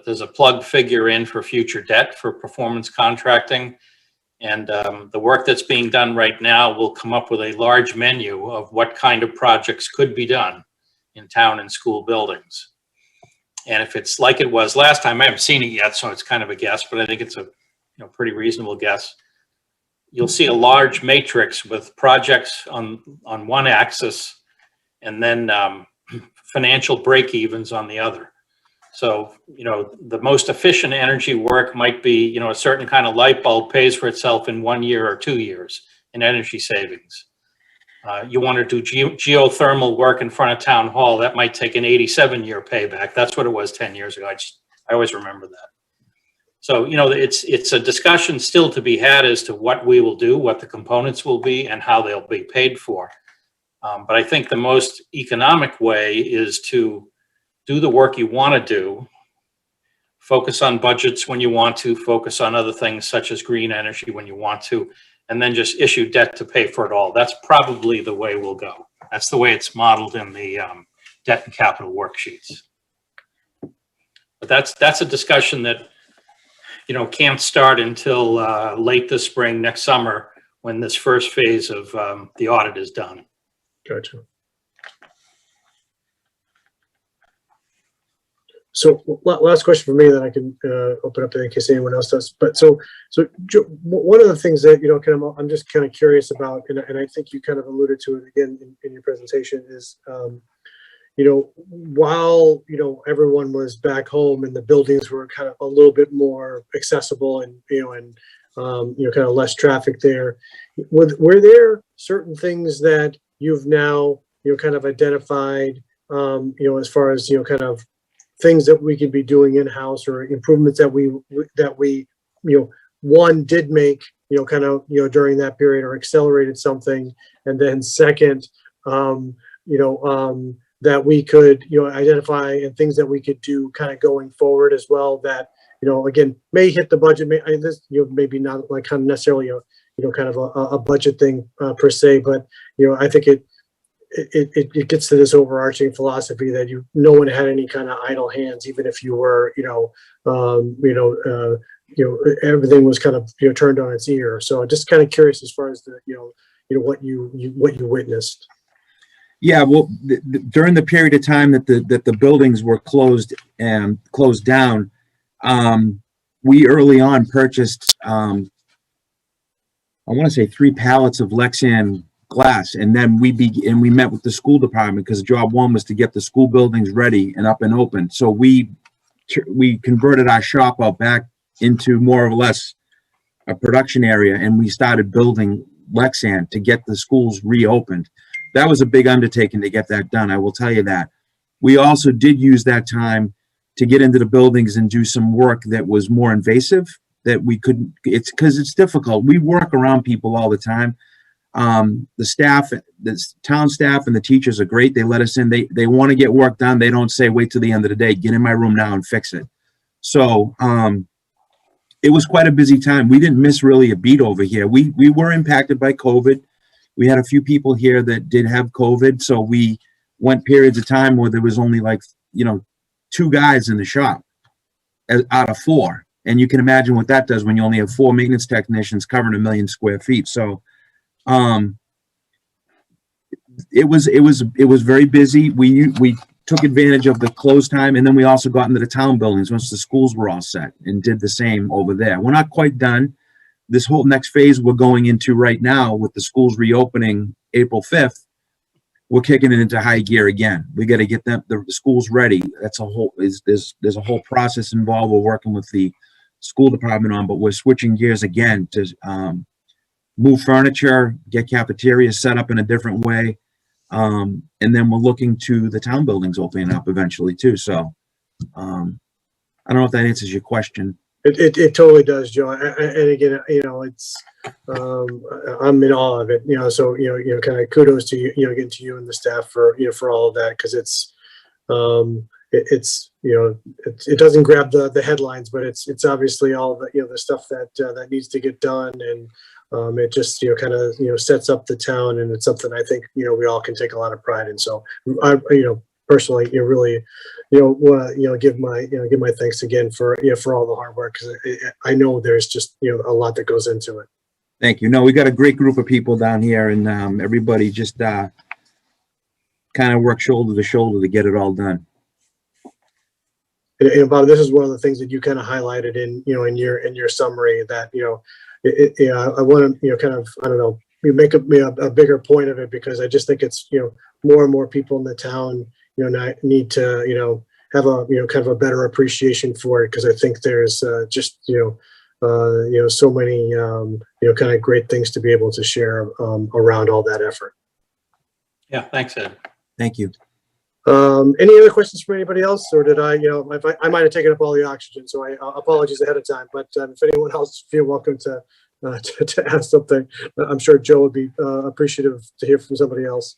there's a plug figure in for future debt for performance contracting. And the work that's being done right now will come up with a large menu of what kind of projects could be done in town and school buildings. And if it's like it was last time, I haven't seen it yet, so it's kind of a guess, but I think it's a pretty reasonable guess. You'll see a large matrix with projects on one axis and then financial break-evens on the other. So, you know, the most efficient energy work might be, you know, a certain kind of light bulb pays for itself in 1 year or 2 years in energy savings. You want to do geothermal work in front of town hall, that might take an 87-year payback. That's what it was 10 years ago. I always remember that. So, you know, it's a discussion still to be had as to what we will do, what the components will be, and how they'll be paid for. But I think the most economic way is to do the work you want to do, focus on budgets when you want to, focus on other things such as green energy when you want to, and then just issue debt to pay for it all. That's probably the way we'll go. That's the way it's modeled in the debt and capital worksheets. But that's a discussion that, you know, can't start until late this spring, next summer, when this first phase of the audit is done. Gotcha. So last question for me, then I can open up in case anyone else does. But so one of the things that, you know, kind of, I'm just kind of curious about, and I think you kind of alluded to it again in your presentation, is, you know, while, you know, everyone was back home and the buildings were kind of a little bit more accessible and, you know, and, you know, kind of less traffic there, were there certain things that you've now, you know, kind of identified, you know, as far as, you know, kind of things that we could be doing in-house or improvements that we, you know, one did make, you know, kind of, you know, during that period or accelerated something. And then second, you know, that we could, you know, identify and things that we could do kind of going forward as well that, you know, again, may hit the budget, this, you know, maybe not like kind of necessarily a, you know, kind of a budget thing per se, but, you know, I think it gets to this overarching philosophy that no one had any kind of idle hands, even if you were, you know, everything was kind of, you know, turned on its ear. So I'm just kind of curious as far as the, you know, what you witnessed. Yeah, well, during the period of time that the buildings were closed and closed down, we early on purchased, I want to say 3 pallets of Lexan glass, and then we met with the school department because job one was to get the school buildings ready and up and open. So we converted our shop out back into more or less a production area, and we started building Lexan to get the schools reopened. That was a big undertaking to get that done, I will tell you that. We also did use that time to get into the buildings and do some work that was more invasive that we couldn't, it's because it's difficult. We work around people all the time. The staff, the town staff and the teachers are great. They let us in. They want to get work done. They don't say, wait till the end of the day, get in my room now and fix it. So it was quite a busy time. We didn't miss really a beat over here. We were impacted by COVID. We had a few people here that did have COVID. So we went periods of time where there was only like, you know, 2 guys in the shop out of 4. And you can imagine what that does when you only have 4 maintenance technicians covering 1 million square feet. So it was very busy. We took advantage of the close time, and then we also got into the town buildings once the schools were all set and did the same over there. We're not quite done. This whole next phase we're going into right now with the schools reopening April 5th, we're kicking it into high gear again. We got to get the schools ready. That's a whole, there's a whole process involved. We're working with the school department on, but we're switching gears again to move furniture, get cafeterias set up in a different way. And then we're looking to the town buildings opening up eventually too. So I'm I don't know if that answers your question. It totally does, Joe. And again, it's, I'm in awe of it, so, kind of kudos to you, again, to you and the staff for, for all of that. Cause it's, it doesn't grab the headlines, but it's obviously all the, the stuff that needs to get done. And, it just, kind of, sets up the town, and it's something I think, we all can take a lot of pride in. So I, personally, really, want to, give my thanks again for all the hard work, because I know there's just, a lot that goes into it. Thank you. No, we got a great group of people down here, and everybody just kind of works shoulder to shoulder to get it all done. And Bob, this is one of the things that you kind of highlighted in your summary, that I want to kind of, I don't know, you make a bigger point of it, because I just think it's more and more people in the town need to have a kind of a better appreciation for it, because I think there's just so many kind of great things to be able to share around all that effort. Yeah, thanks, Ed. Thank you. Any other questions from anybody else, or did I might have taken up all the oxygen, so I apologies ahead of time. But if anyone else feel welcome to ask something, I'm sure Joe would be appreciative to hear from somebody else.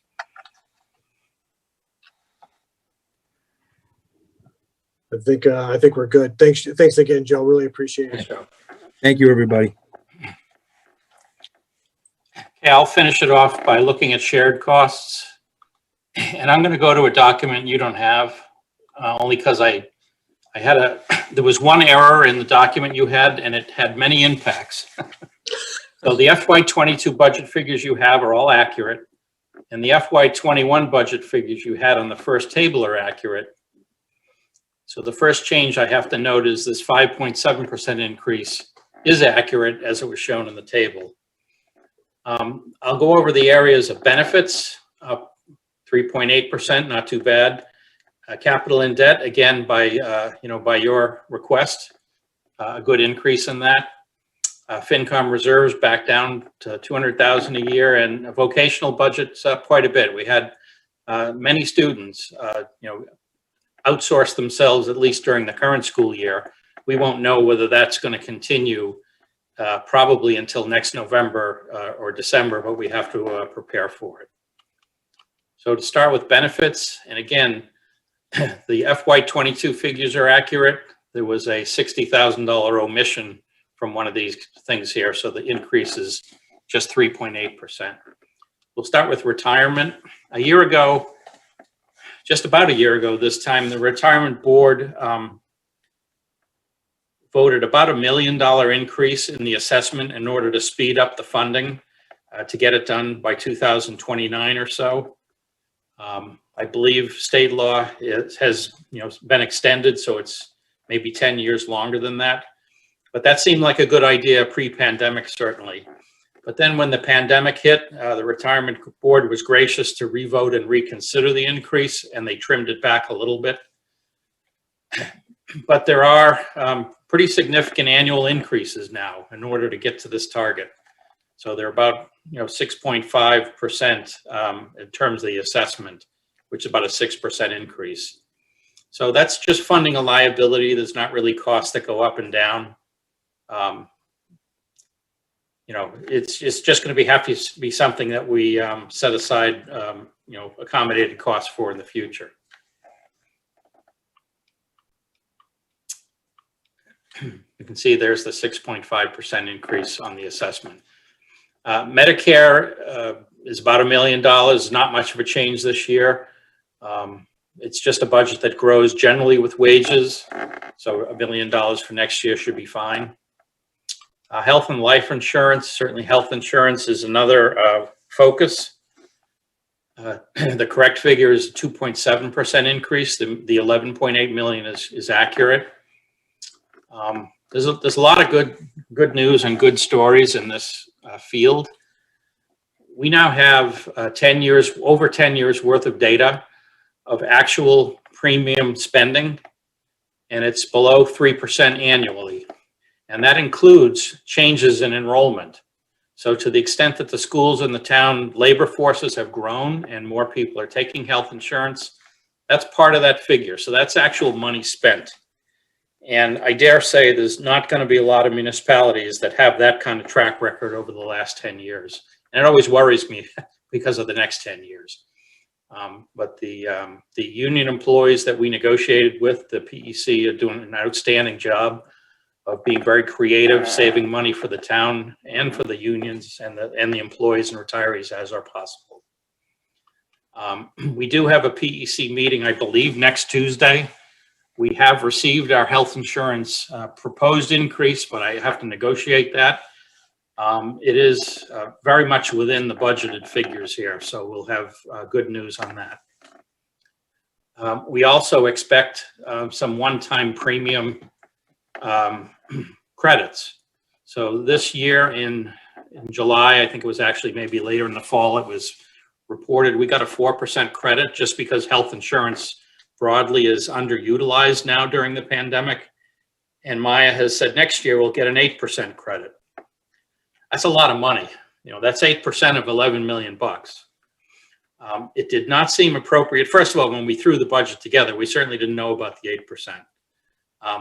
I think we're good. Thanks again, Joe. Really appreciate it. Thank you, everybody. Okay, I'll finish it off by looking at shared costs. And I'm going to go to a document you don't have, only because there was one error in the document you had, and it had many impacts. So the FY22 budget figures you have are all accurate, and the FY21 budget figures you had on the first table are accurate. So the first change I have to note is this 5.7% increase is accurate as it was shown in the table. I'll go over the areas of benefits, up 3.8%, not too bad. Capital in debt, again, by your request, a good increase in that. FinCom reserves back down to $200,000 a year, and vocational budgets up quite a bit. We had many students, outsource themselves, at least during the current school year. We won't know whether that's going to continue probably until next November or December, but we have to prepare for it. So to start with benefits, and again, the FY22 figures are accurate. There was a $60,000 omission from one of these things here, so the increase is just 3.8%. We'll start with retirement. A year ago, just about a year ago this time, the retirement board voted about $1 million increase in the assessment in order to speed up the funding to get it done by 2029 or so. I believe state law has been extended, so it's maybe 10 years longer than that. But that seemed like a good idea pre-pandemic, certainly. But then when the pandemic hit, the retirement board was gracious to revote and reconsider the increase, and they trimmed it back a little bit. But there are pretty significant annual increases now in order to get to this target. So they're about 6.5% in terms of the assessment, which is about a 6% increase. So that's just funding a liability. There's not really costs that go up and down. It's just going to have to be something that we set aside, accommodated costs for in the future. You can see there's the 6.5% increase on the assessment. Medicare is about $1 million, not much of a change this year. It's just a budget that grows generally with wages. So $1 million for next year should be fine. Health and life insurance, certainly health insurance is another focus. The correct figure is 2.7% increase. The 11.8 million is accurate. There's a lot of good news and good stories in this field. We now have over 10 years worth of data of actual premium spending, and it's below 3% annually. And that includes changes in enrollment. So to the extent that the schools in the town labor forces have grown and more people are taking health insurance, that's part of that figure. So that's actual money spent. And I dare say there's not going to be a lot of municipalities that have that kind of track record over the last 10 years. And it always worries me because of the next 10 years. But the union employees that we negotiated with, the PEC, are doing an outstanding job of being very creative, saving money for the town and for the unions and the employees and retirees as are possible. We do have a PEC meeting, I believe, next Tuesday. We have received our health insurance proposed increase, but I have to negotiate that. It is very much within the budgeted figures here, so we'll have good news on that. We also expect some one-time premium credits. So this year in July, I think it was actually maybe later in the fall, it was reported we got a 4% credit just because health insurance broadly is underutilized now during the pandemic. And Maya has said next year we'll get an 8% credit. That's a lot of money. You know, that's 8% of 11 million bucks. It did not seem appropriate. First of all, when we threw the budget together, we certainly didn't know about the 8%.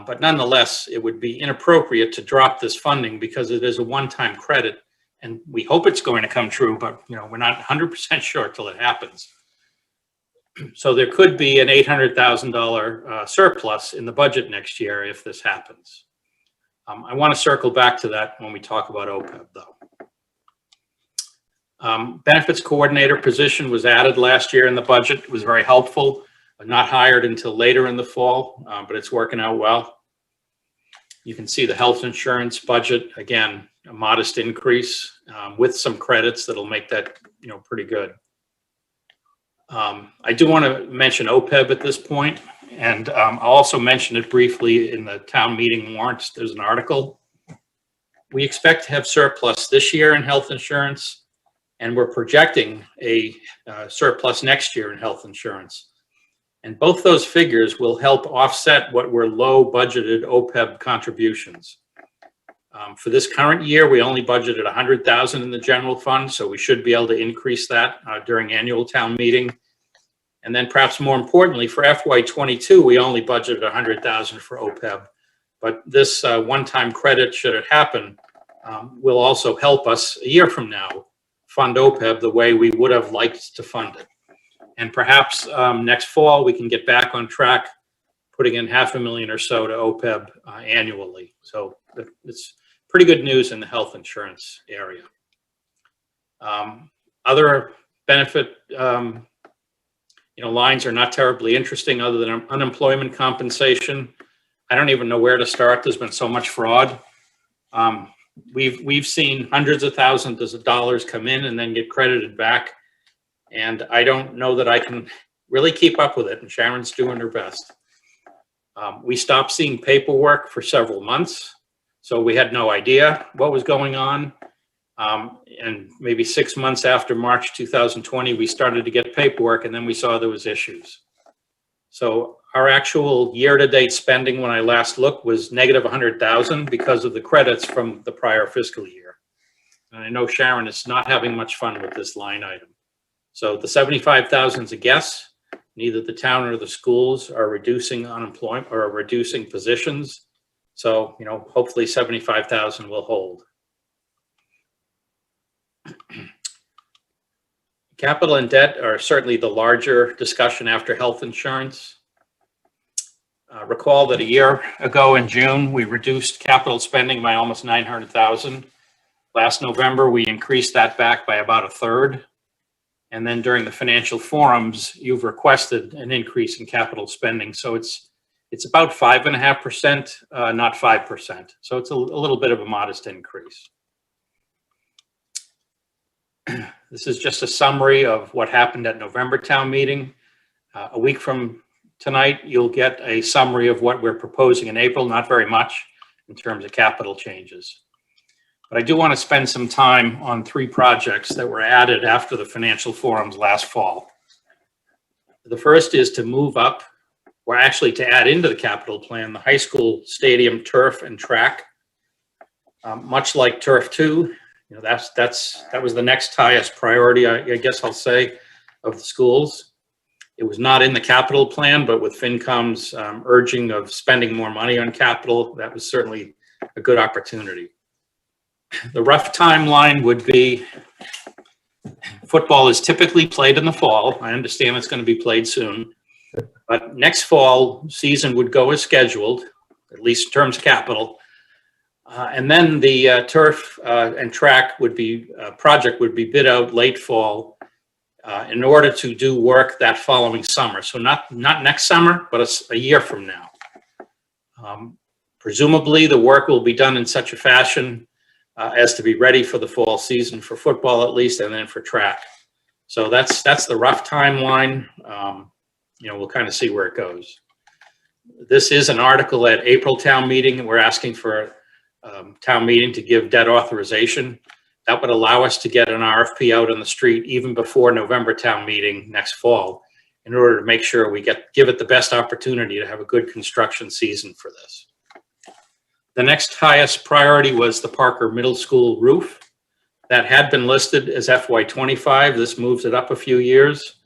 But nonetheless, it would be inappropriate to drop this funding because it is a one-time credit, and we hope it's going to come true, but you know, we're not 100% sure till it happens. So there could be an $800,000 surplus in the budget next year if this happens. I want to circle back to that when we talk about OPEB, though. Benefits coordinator position was added last year in the budget. It was very helpful. Not hired until later in the fall, but it's working out well. You can see the health insurance budget, again, a modest increase with some credits that'll make that, you know, pretty good. I do want to mention OPEB at this point, and I'll also mention it briefly in the town meeting warrants. There's an article. We expect to have surplus this year in health insurance, and we're projecting a surplus next year in health insurance. And both those figures will help offset what were low budgeted OPEB contributions. For this current year, we only budgeted $100,000 in the general fund, so we should be able to increase that during annual town meeting. And then perhaps more importantly, for FY22, we only budgeted $100,000 for OPEB. But this one-time credit, should it happen, will also help us a year from now fund OPEB the way we would have liked to fund it. And perhaps next fall, we can get back on track, putting in $500,000 or so to OPEB annually. So it's pretty good news in the health insurance area. Other benefit lines are not terribly interesting other than unemployment compensation. I don't even know where to start. There's been so much fraud. We've seen hundreds of thousands of dollars come in and then get credited back. And I don't know that I can really keep up with it, and Sharon's doing her best. We stopped seeing paperwork for several months, so we had no idea what was going on. And maybe 6 months after March 2020, we started to get paperwork, and then we saw there was issues. So our actual year-to-date spending when I last looked was negative 100,000 because of the credits from the prior fiscal year. And I know Sharon is not having much fun with this line item. So the 75,000 is a guess. Neither the town or the schools are reducing unemployment or reducing positions. So, hopefully 75,000 will hold. Capital and debt are certainly the larger discussion after health insurance. Recall that a year ago in June, we reduced capital spending by almost 900,000. Last November, we increased that back by about a third. And then during the financial forums, you've requested an increase in capital spending. So it's about 5.5%, not 5%. So it's a little bit of a modest increase. This is just a summary of what happened at November town meeting. A week from tonight, you'll get a summary of what we're proposing in April, not very much in terms of capital changes. But I do want to spend some time on 3 projects that were added after the financial forums last fall. The first is to move up, or actually to add into the capital plan, the high school stadium turf and track. Much like Turf 2, that was the next highest priority, I guess I'll say, of the schools. It was not in the capital plan, but with FinCom's urging of spending more money on capital, that was certainly a good opportunity. The rough timeline would be, football is typically played in the fall. I understand it's going to be played soon. But next fall season would go as scheduled, at least in terms of capital. And then the turf and track would be, project would be bid out late fall in order to do work that following summer. So not next summer, but a year from now. Presumably the work will be done in such a fashion as to be ready for the fall season, for football at least, and then for track. So that's the rough timeline. We'll kind of see where it goes. This is an article at April town meeting. We're asking for town meeting to give debt authorization. That would allow us to get an RFP out on the street even before November town meeting next fall, in order to make sure we give it the best opportunity to have a good construction season for this. The next highest priority was the Parker Middle School roof. That had been listed as FY25. This moves it up a few years.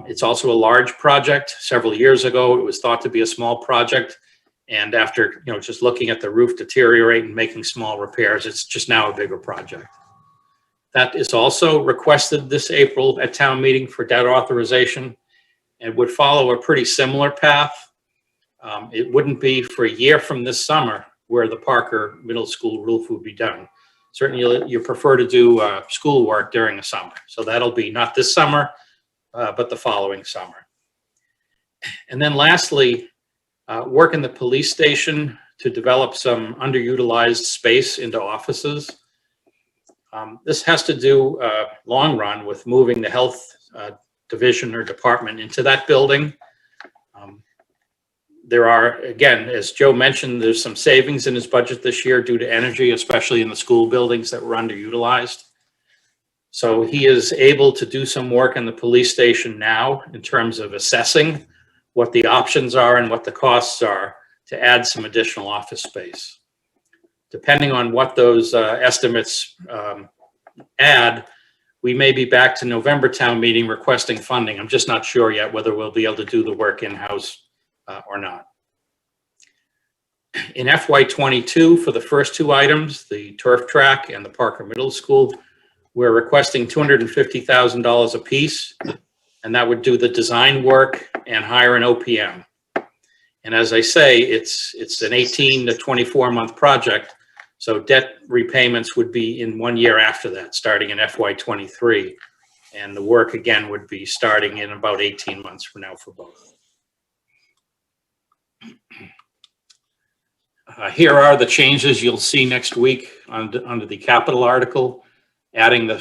It's also a large project. Several years ago, it was thought to be a small project. And after, just looking at the roof deteriorate and making small repairs, it's just now a bigger project. That is also requested this April at town meeting for debt authorization, and would follow a pretty similar path. It wouldn't be for a year from this summer where the Parker Middle School roof would be done. Certainly you prefer to do school work during the summer. So that'll be not this summer, but the following summer. And then lastly, work in the police station to develop some underutilized space into offices. This has to do long run with moving the health division or department into that building. There are, again, as Joe mentioned, there's some savings in his budget this year due to energy, especially in the school buildings that were underutilized. So he is able to do some work in the police station now in terms of assessing what the options are and what the costs are to add some additional office space. Depending on what those estimates add, we may be back to November town meeting requesting funding. I'm just not sure yet whether we'll be able to do the work in-house or not. In FY22, for the first two items, the turf track and the Parker Middle School, we're requesting $250,000 a piece, and that would do the design work and hire an OPM. And as I say, it's an 18 to 24 month project, so debt repayments would be in 1 year after that, starting in FY23, and the work again would be starting in about 18 months from now for both. Here are the changes you'll see next week under the capital article, adding the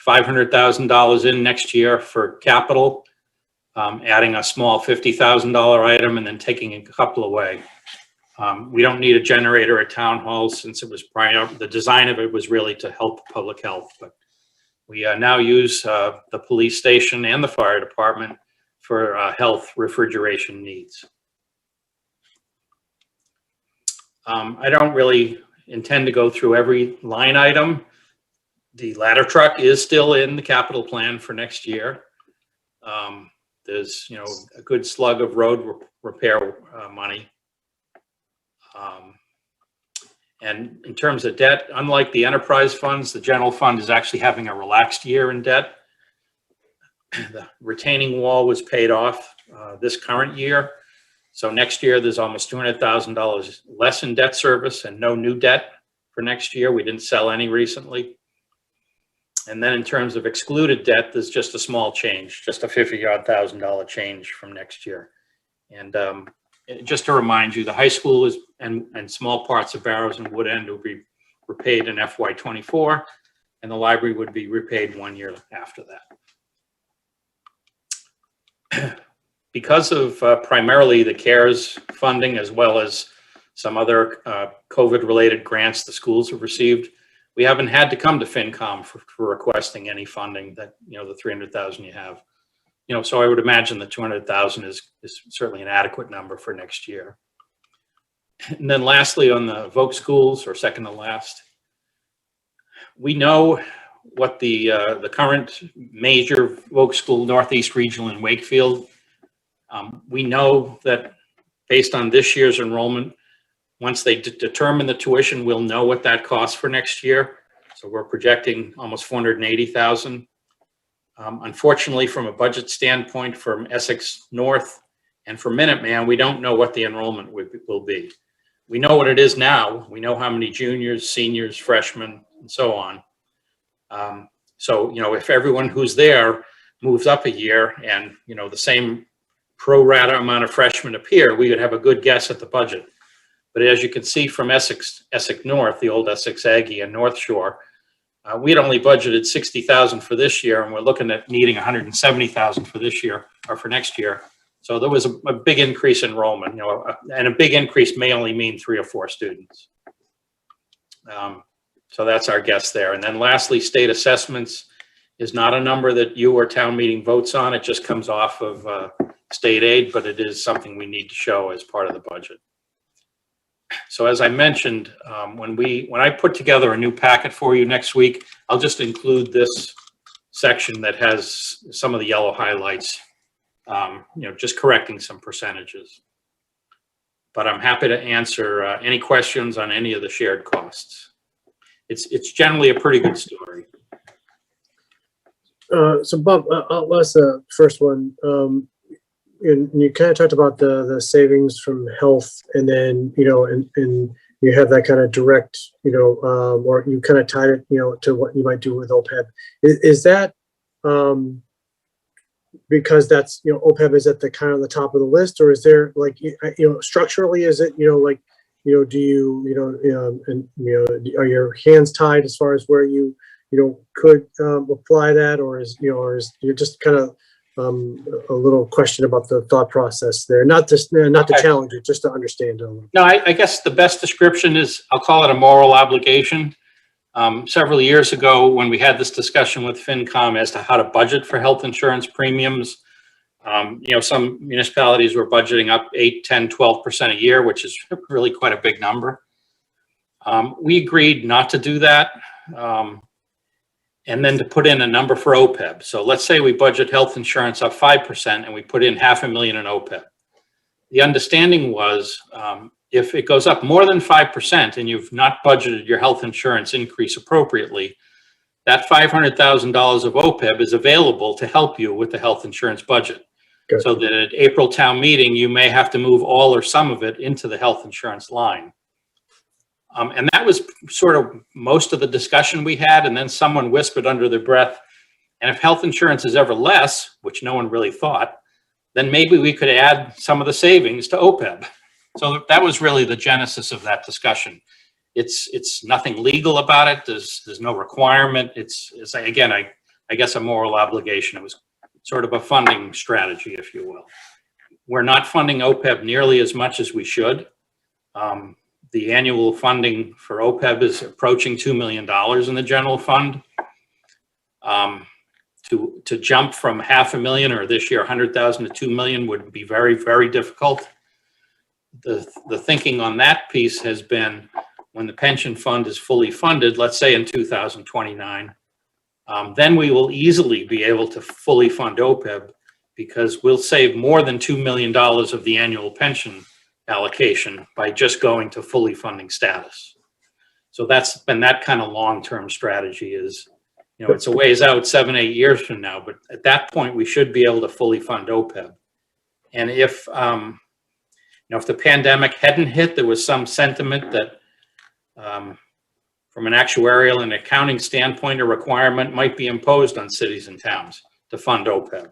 $500,000 in next year for capital, adding a small $50,000 item, and then taking a couple away. We don't need a generator at town hall since it was prior. The design of it was really to help public health, but we now use the police station and the fire department for health refrigeration needs. I don't really intend to go through every line item. The ladder truck is still in the capital plan for next year. There's, a good slug of road repair money. And in terms of debt, unlike the enterprise funds, the general fund is actually having a relaxed year in debt. The retaining wall was paid off this current year. So next year, there's almost $200,000 less in debt service and no new debt for next year. We didn't sell any recently. And then in terms of excluded debt, there's just a small change, just a $50,000 change from next year. And just to remind you, the high school is and small parts of Barrows and Wood End will be repaid in FY24, and the library would be repaid 1 year after that. Because of primarily the CARES funding, as well as some other COVID-related grants the schools have received, we haven't had to come to FinCom for requesting any funding that, the 300,000 you have. So I would imagine the 200,000 is certainly an adequate number for next year. And then lastly, on the Voc schools, or second to last, we know what the current major Voc school, Northeast Regional in Wakefield. We know that based on this year's enrollment, once they determine the tuition, we'll know what that costs for next year. So we're projecting almost 480,000. Unfortunately, from a budget standpoint, from Essex North and for Minuteman, we don't know what the enrollment will be. We know what it is now. We know how many juniors, seniors, freshmen, and so on. So, if everyone who's there moves up a year and, the same pro rata amount of freshmen appear, we would have a good guess at the budget. But as you can see from Essex North, the old Essex Aggie and North Shore, we had only budgeted 60,000 for this year, and we're looking at needing 170,000 for this year or for next year. So there was a big increase in enrollment, and a big increase may only mean 3 or 4 students. So that's our guess there. And then lastly, state assessments is not a number that you or town meeting votes on. It just comes off of state aid, but it is something we need to show as part of the budget. So as I mentioned, when I put together a new packet for you next week, I'll just include this section that has some of the yellow highlights, just correcting some percentages. But I'm happy to answer any questions on any of the shared costs. It's generally a pretty good story. So Bob, I'll ask the first one. And you kind of talked about the savings from health, and then and you have that kind of direct, or you kind of tied it, to what you might do with OPEB. Is that because that's OPEB is at the kind of the top of the list, or is there like structurally, is it do you are your hands tied as far as where you could apply that, or is you're just kind of a little question about the thought process there, not to challenge it, just to understand. No, I guess the best description is, I'll call it a moral obligation. Several years ago, when we had this discussion with FinCom as to how to budget for health insurance premiums, some municipalities were budgeting up 8, 10, 12% a year, which is really quite a big number. We agreed not to do that. And then to put in a number for OPEB. So let's say we budget health insurance up 5% and we put in $500,000 in OPEB. The understanding was if it goes up more than 5% and you've not budgeted your health insurance increase appropriately, that $500,000 of OPEB is available to help you with the health insurance budget. Good. So that at April town meeting, you may have to move all or some of it into the health insurance line. And that was sort of most of the discussion we had. And then someone whispered under their breath, and if health insurance is ever less, which no one really thought, then maybe we could add some of the savings to OPEB. So that was really the genesis of that discussion. It's nothing legal about it. There's no requirement. It's again, I guess a moral obligation. It was sort of a funding strategy, if you will. We're not funding OPEB nearly as much as we should. The annual funding for OPEB is approaching $2 million in the general fund. To jump from $500,000 or this year 100,000 to $2 million would be very, very difficult. The thinking on that piece has been, when the pension fund is fully funded, let's say in 2029, then we will easily be able to fully fund OPEB, because we'll save more than $2 million of the annual pension allocation by just going to fully funding status. So that's been that kind of long-term strategy. Is, it's a ways out, 7, 8 years from now, but at that point we should be able to fully fund OPEB. And if if the pandemic hadn't hit, there was some sentiment that from an actuarial and accounting standpoint, a requirement might be imposed on cities and towns to fund OPEB.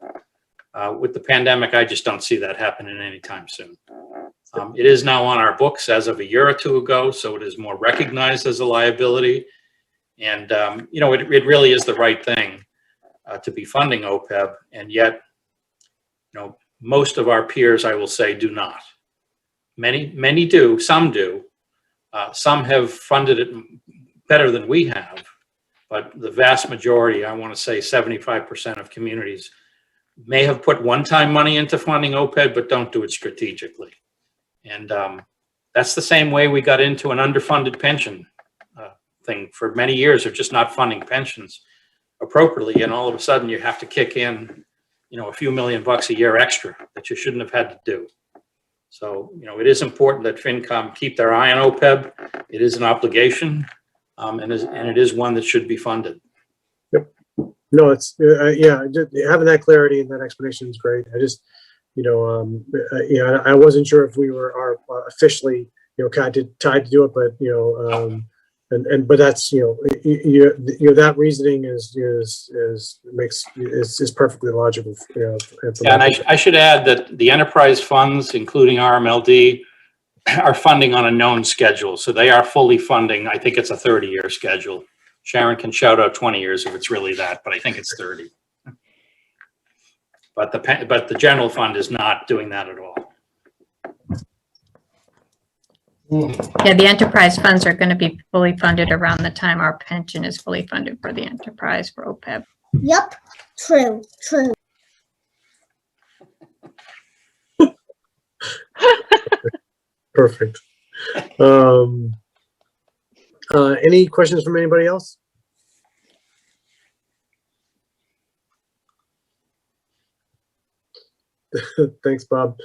With the pandemic, I just don't see that happening anytime soon. It is now on our books as of a year or two ago, so it is more recognized as a liability. And, it really is the right thing to be funding OPEB. And yet, most of our peers, I will say, do not. Many do, some do. Some have funded it better than we have, but the vast majority, I want to say 75% of communities, may have put one-time money into funding OPEB, but don't do it strategically. And that's the same way we got into an underfunded pension thing for many years, of just not funding pensions. appropriately, and all of a sudden you have to kick in, a few $1,000,000 a year extra that you shouldn't have had to do. So, it is important that FinCom keep their eye on OPEB. It is an obligation, and it is one that should be funded. No, it's, yeah, just having that clarity and that explanation is great. I just, I wasn't sure if we are officially, kind of tied to do it, but, but that's, that reasoning is perfectly logical. Yeah, and I should add that the enterprise funds, including RMLD, are funding on a known schedule. So they are fully funding. I think it's a 30-year schedule. Sharon can shout out 20 years if it's really that, but I think it's 30. But the general fund is not doing that at all. Yeah, the enterprise funds are going to be fully funded around the time our pension is fully funded for the enterprise for OPEB. Yep, true. Perfect. Any questions from anybody else? Thanks, Bob.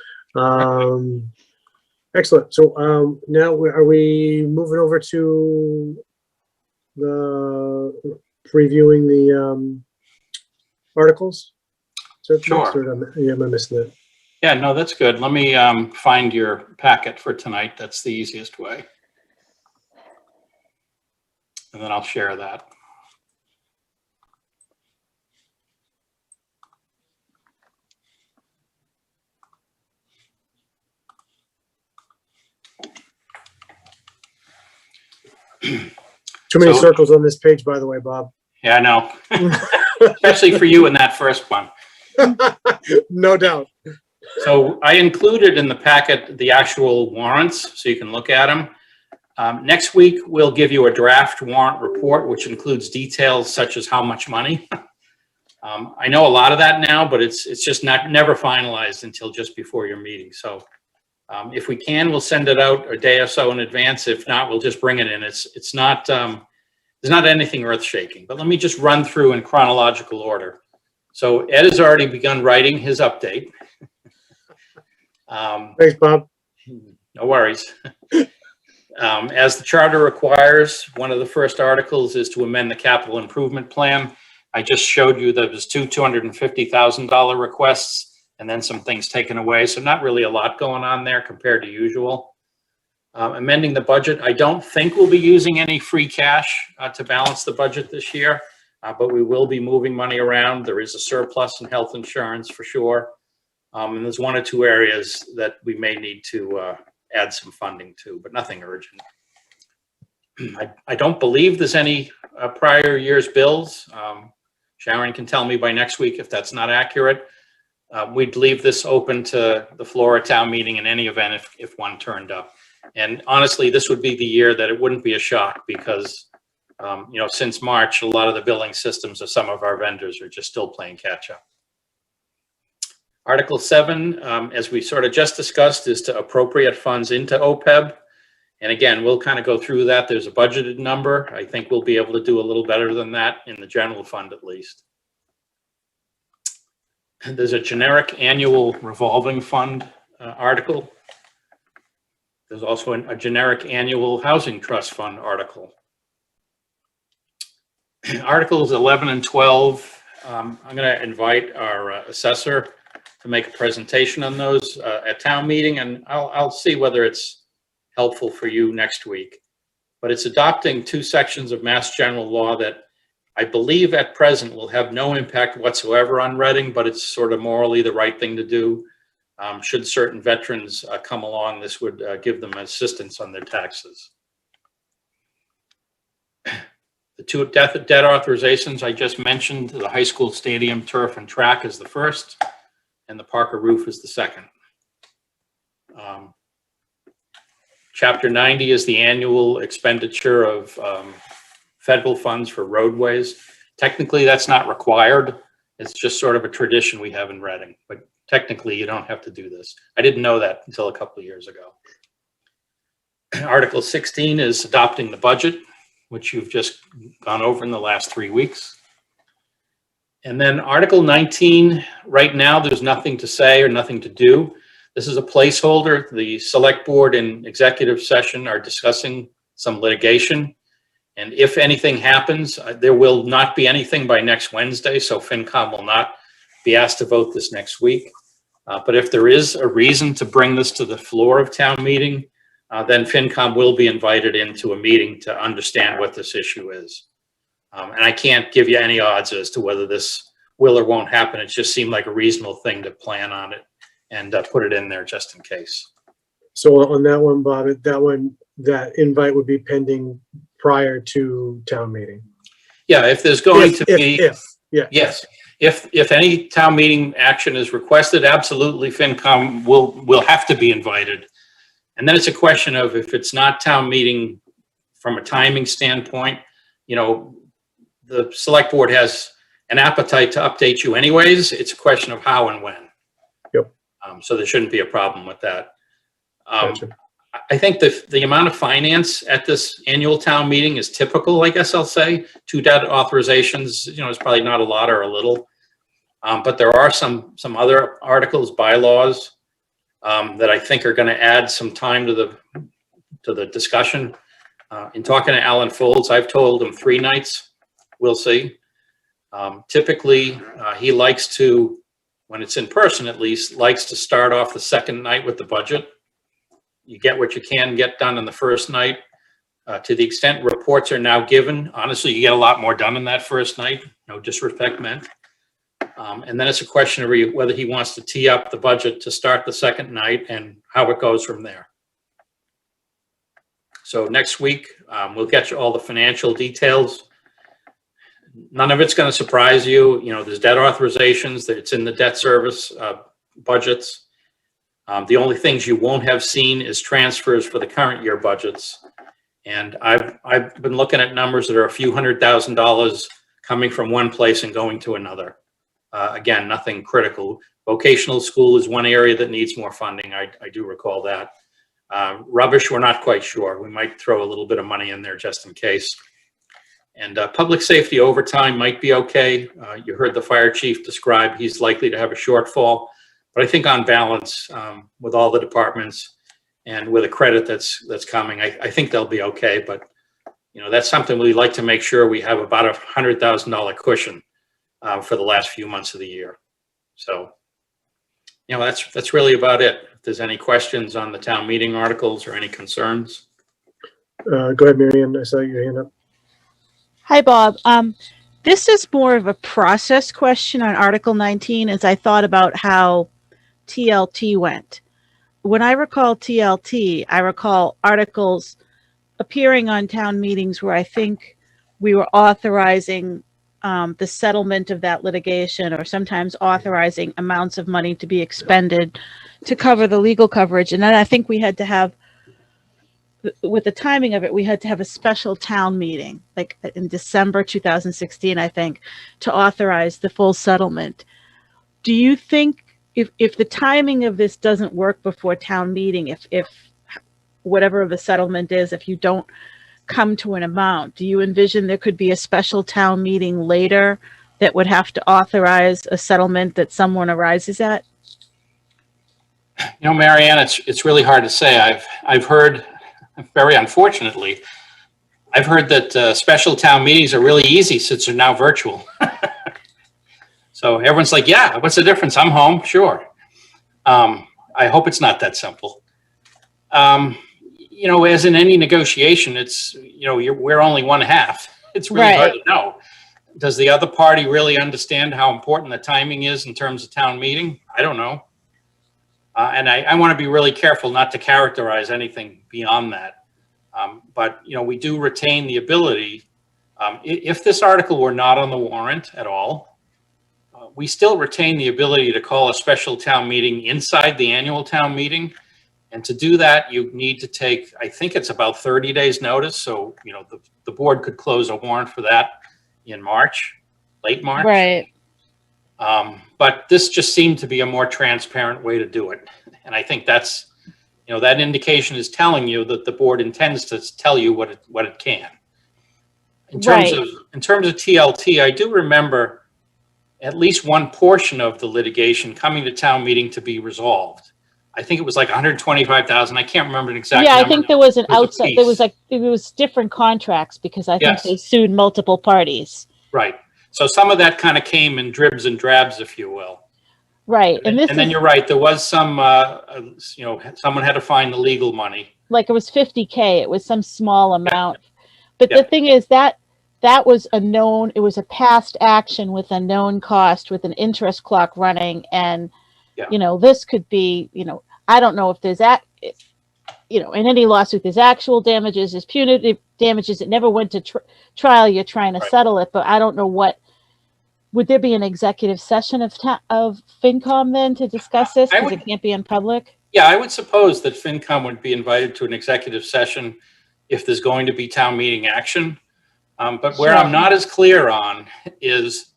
Excellent. So now are we moving over to the reviewing the articles? Sure. Am I missing that? Yeah, no, that's good. Let me find your packet for tonight. That's the easiest way. And then I'll share that. Too many circles on this page, by the way, Bob. Yeah, I know. Especially for you in that first one. No doubt. So I included in the packet the actual warrants so you can look at them. Next week, we'll give you a draft warrant report, which includes details such as how much money. I know a lot of that now, but it's just never finalized until just before your meeting. So if we can, we'll send it out a day or so in advance. If not, we'll just bring it in. It's not, there's not anything earth shaking, but let me just run through in chronological order. So Ed has already begun writing his update. Thanks, Bob. No worries. As the charter requires, one of the first articles is to amend the capital improvement plan. I just showed you that there's two $250,000 requests and then some things taken away. So not really a lot going on there compared to usual. Amending the budget. I don't think we'll be using any free cash to balance the budget this year, but we will be moving money around. There is a surplus in health insurance for sure. And there's one or two areas that we may need to add some funding to, but nothing urgent. I don't believe there's any prior year's bills. Sharon can tell me by next week if that's not accurate. We'd leave this open to the floor at town meeting in any event if one turned up. And honestly, this would be the year that it wouldn't be a shock because, since March, a lot of the billing systems of some of our vendors are just still playing catch up. Article 7, as we sort of just discussed, is to appropriate funds into OPEB. And again, we'll kind of go through that. There's a budgeted number. I think we'll be able to do a little better than that in the general fund at least. And there's a generic annual revolving fund article. There's also a generic annual housing trust fund article. Articles 11 and 12, I'm going to invite our assessor to make a presentation on those at town meeting, and I'll see whether it's helpful for you next week. But it's adopting two sections of Mass General Law that I believe at present will have no impact whatsoever on Reading, but it's sort of morally the right thing to do. Should certain veterans come along, this would give them assistance on their taxes. The two debt authorizations I just mentioned, the high school stadium turf and track is the first, and the Parker roof is the second. Chapter 90 is the annual expenditure of federal funds for roadways. Technically, that's not required. It's just sort of a tradition we have in Reading, but technically you don't have to do this. I didn't know that until a couple of years ago. Article 16 is adopting the budget, which you've just gone over in the last 3 weeks. And then Article 19, right now, there's nothing to say or nothing to do. This is a placeholder. The select board and executive session are discussing some litigation. And if anything happens, there will not be anything by next Wednesday, so FinCom will not be asked to vote this next week. But if there is a reason to bring this to the floor of town meeting, then FinCom will be invited into a meeting to understand what this issue is. And I can't give you any odds as to whether this will or won't happen. It just seemed like a reasonable thing to plan on it and put it in there just in case. So on that one, Bob, that invite would be pending prior to town meeting. Yeah, if there's going to be, yeah. yes, if any town meeting action is requested, absolutely, FinCom will have to be invited. And then it's a question of if it's not town meeting from a timing standpoint, you know, the select board has an appetite to update you anyways. It's a question of how and when. Yep. So there shouldn't be a problem with that. Gotcha. I think the amount of finance at this annual town meeting is typical, I guess I'll say. 2 debt authorizations, you know, it's probably not a lot or a little. But there are some other articles, bylaws, that I think are going to add some time to the discussion. In talking to Alan Folds, I've told him 3 nights. We'll see. Typically, he likes to, when it's in person at least, likes to start off the second night with the budget. You get what you can get done in the first night. To the extent reports are now given, honestly, you get a lot more done in that first night. No disrespect meant. And then it's a question of whether he wants to tee up the budget to start the second night and how it goes from there. So next week, we'll get you all the financial details. None of it's going to surprise you. You know, there's debt authorizations. It's in the debt service budgets. The only things you won't have seen is transfers for the current year budgets. And I've been looking at numbers that are a few $100,000 coming from one place and going to another. Again, nothing critical. Vocational school is one area that needs more funding. I do recall that. Rubbish, we're not quite sure. We might throw a little bit of money in there just in case. And public safety overtime might be okay. You heard the fire chief describe he's likely to have a shortfall. But I think on balance, with all the departments and with a credit that's coming, I think they'll be okay. But, you know, that's something we like to make sure we have about a $100,000 cushion for the last few months of the year. So, you know, that's really about it. If there's any questions on the town meeting articles or any concerns. Go ahead, Marianne. I saw your hand up. Hi, Bob. This is more of a process question on Article 19 as I thought about how TLT went. When I recall TLT, I recall articles appearing on town meetings where I think we were authorizing the settlement of that litigation, or sometimes authorizing amounts of money to be expended to cover the legal coverage. And then I think we had to have, with the timing of it, we had to have a special town meeting, like in December 2016, I think, to authorize the full settlement. Do you think if the timing of this doesn't work before town meeting, if whatever the settlement is, if you don't come to an amount, do you envision there could be a special town meeting later that would have to authorize a settlement that someone arises at? You know, Marianne, it's really hard to say. I've heard, very unfortunately, I've heard that special town meetings are really easy since they're now virtual. So everyone's like, yeah, what's the difference? I'm home, sure. I hope it's not that simple. You know, as in any negotiation, it's, you know, we're only one half. It's really hard to know. Does the other party really understand how important the timing is in terms of town meeting? I don't know. And I want to be really careful not to characterize anything beyond that. But, you know, we do retain the ability, if this article were not on the warrant at all, we still retain the ability to call a special town meeting inside the annual town meeting. And to do that, you need to take, I think it's about 30 days notice. So, you know, the board could close a warrant for that in March, late March. Right. But this just seemed to be a more transparent way to do it. And I think that's, you know, that indication is telling you that the board intends to tell you what it can. In terms of TLT, I do remember, at least one portion of the litigation coming to town meeting to be resolved. I think it was like 125,000. I can't remember an exact Yeah, number. I think there was an It was a outside, there was piece. like, it was different contracts because I think Yes. they sued multiple parties. Right. So some of that kind of came in dribs and drabs, if you will. Right, and this And then is, you're right, there was some, you know, someone had to find the legal money. like, it was 50K, it was some small amount. But Yeah. the thing is that was a known, it was a past action with a known cost, with an interest clock running, and, Yeah. you know, this could be, you know, I don't know if there's you know, in any lawsuit, there's actual damages, there's punitive damages. It never went to trial. You're trying to Right. settle it, but I don't know what. Would there be an executive session of FinCom then to discuss this? I Because would- it can't be in public. Yeah, I would suppose that FinCom would be invited to an executive session if there's going to be town meeting action. But where Sure. I'm not as clear on is,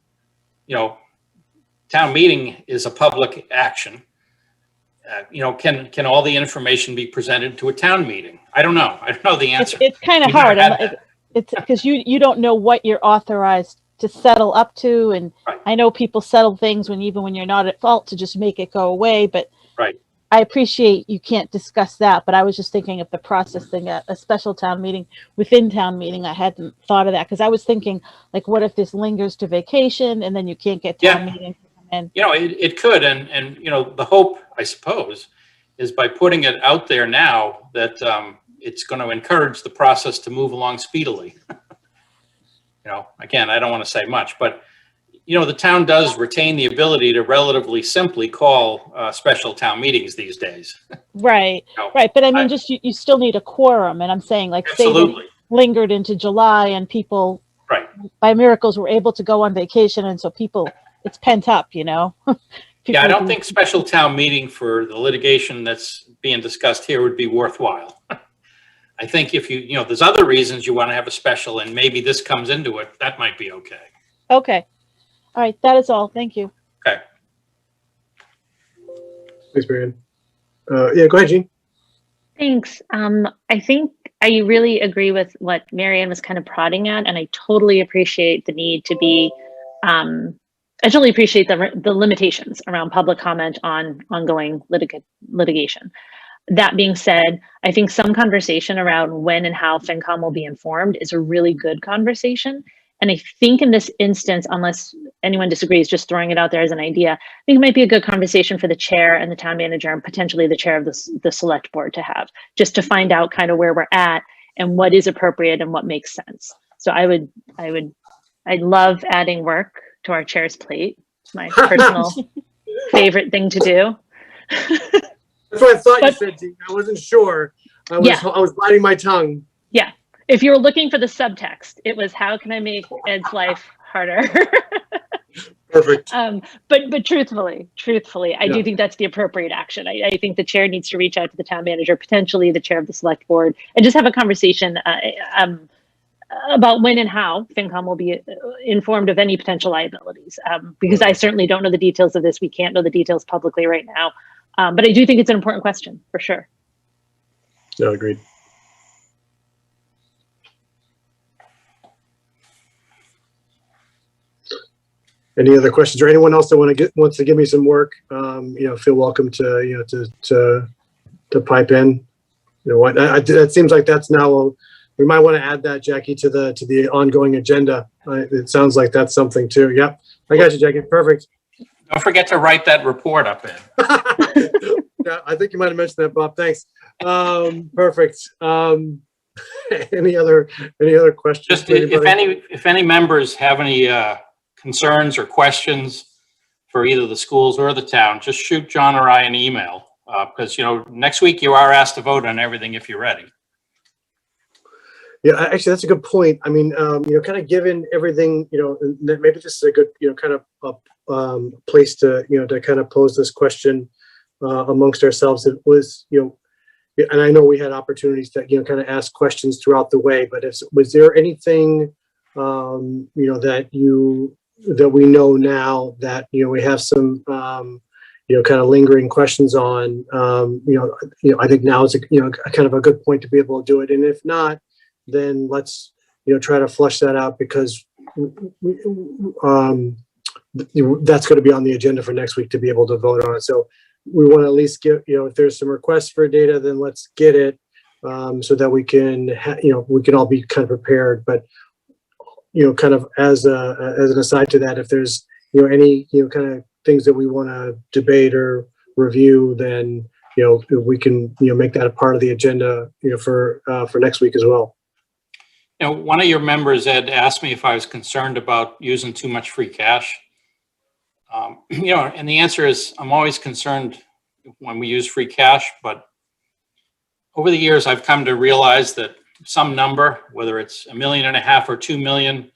you know, town meeting is a public action. You know, can all the information be presented to a town meeting? I don't know. I don't know the answer. It's kind of We've never hard. had that. It's because you don't know what you're authorized to settle up to, and Right. I know people settle things even when you're not at fault to just make it go away. But Right. I appreciate you can't discuss that. But I was just thinking of the process thing at a special town meeting within town meeting. I hadn't thought of that because I was thinking, like, what if this lingers to vacation and then you can't get town meeting to come in? You know, it could, and, you know, the hope, I suppose, is by putting it out there now that it's going to encourage the process to move along speedily. You know, again, I don't want to say much, but, you know, the town does retain the ability to relatively simply call special town meetings these days. Right, No, right. But I mean, I- just you still need a quorum, and I'm saying, like, say that Absolutely. lingered into July and people Right. by miracles were able to go on vacation, and so people, it's pent up, you know. Yeah, I People don't do- think special town meeting for the litigation that's being discussed here would be worthwhile. I think if you know, there's other reasons you want to have a special and maybe this comes into it, that might be okay. Okay, all right, that is all. Thank you. Okay. Thanks, Marianne. Yeah, go ahead, Jean. Thanks. I think I really agree with what Marianne was kind of prodding at, and I totally appreciate the need to be, I totally appreciate the limitations around public comment on ongoing litigation. That being said, I think some conversation around when and how FinCom will be informed is a really good conversation. And I think in this instance, unless anyone disagrees, just throwing it out there as an idea, I think it might be a good conversation for the chair and the town manager and potentially the chair of the select board to have, just to find out kind of where we're at and what is appropriate and what makes sense. So I'd love adding work to our chair's plate. It's my personal favorite thing to do. That's what I thought But- you said, Jean. I wasn't sure. I Yeah. was biting my tongue. Yeah. If you were looking for the subtext, it was how can I make Ed's life harder? Perfect. But truthfully, I Yeah. do think that's the appropriate action. I think the chair needs to reach out to the town manager, potentially the chair of the select board, and just have a conversation about when and how FinCom will be informed of any potential liabilities. Because I certainly don't know the details of this. We can't know the details publicly right now. But I do think it's an important question for sure. No, agreed. Any other questions or anyone else that wants to give me some work? Feel welcome to to pipe in. You know what? That seems like that's now. We might want to add that, Jackie, to the ongoing agenda. It sounds like that's something too. Yep, I got you, Jackie. Perfect. Don't forget to write that report up in. Yeah, I think you might have mentioned that, Bob. Thanks. Perfect. Any other questions? Just for anybody? if any members have any concerns or questions for either the schools or the town, just shoot John or I an email, because, next week you are asked to vote on everything if you're ready. Yeah, actually, that's a good point. I mean, kind of given everything, maybe this is a good, kind of place to, to kind of pose this question amongst ourselves. It was, and I know we had opportunities to, kind of ask questions throughout the way, but was there anything, that we know now that, we have some, kind of lingering questions on, I think now is a kind of a good point to be able to do it. And if not, then let's, try to flush that out, because, that's going to be on the agenda for next week to be able to vote on it. So we want to at least get, if there's some requests for data, then let's get it, so that we can, we can all be kind of prepared. But, kind of as an aside to that, if there's, any, kind of things that we want to debate or review, then, we can, make that a part of the agenda, for next week as well. One of your members, Ed, asked me if I was concerned about using too much free cash. And the answer is I'm always concerned when we use free cash, but over the years, I've come to realize that some number, whether it's $1.5 million or 2 million,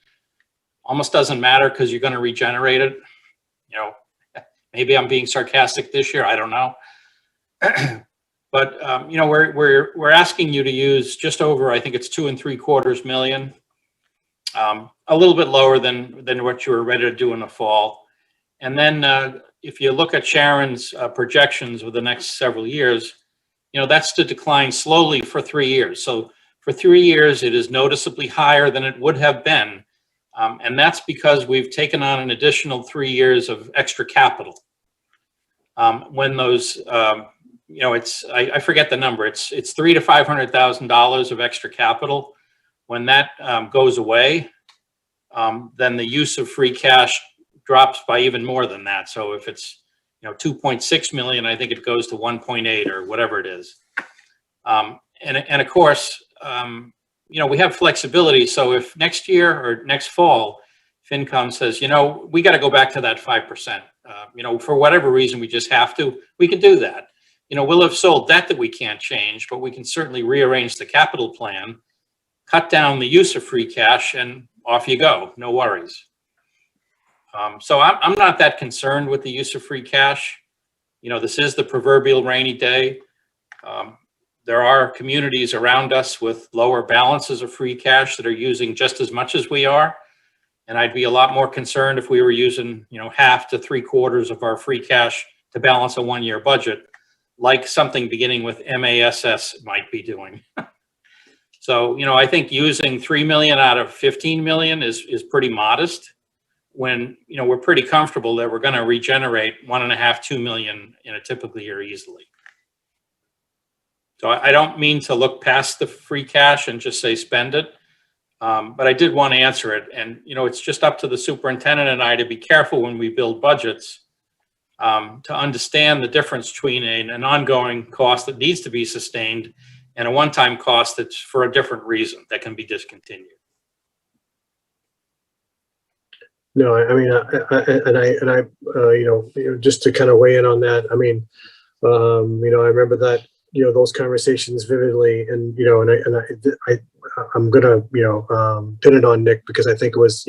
almost doesn't matter because you're going to regenerate it. Maybe I'm being sarcastic this year. I don't know. But we're asking you to use just over, I think it's 2.75 million, a little bit lower than what you were ready to do in the fall. And then if you look at Sharon's projections over the next several years, that's to decline slowly for 3 years. So for 3 years, it is noticeably higher than it would have been. And that's because we've taken on an additional 3 years of extra capital. When those, I forget the number. It's $300,000 to $500,000 of extra capital. When that goes away, then the use of free cash drops by even more than that. So if it's 2.6 million, I think it goes to 1.8 or whatever it is. And of course, we have flexibility. So if next year or next fall, FinCom says, we got to go back to that 5%, for whatever reason, we just have to, we can do that. We'll have sold debt that we can't change, but we can certainly rearrange the capital plan, cut down the use of free cash, and off you go. No worries. So I'm not that concerned with the use of free cash. This is the proverbial rainy day. There are communities around us with lower balances of free cash that are using just as much as we are. And I'd be a lot more concerned if we were using, half to 3/4 of our free cash to balance a 1-year budget, like something beginning with MASS might be doing. So, I think using 3 million out of 15 million is pretty modest when, we're pretty comfortable that we're going to regenerate 1.5, 2 million in a typical year easily. So I don't mean to look past the free cash and just say spend it, but I did want to answer it. And, it's just up to the superintendent and I to be careful when we build budgets, to understand the difference between an ongoing cost that needs to be sustained and a one-time cost that's for a different reason that can be discontinued. No, I mean, just to kind of weigh in on that. I mean, I remember that, those conversations vividly, and, I'm gonna, pin it on Nick because I think it was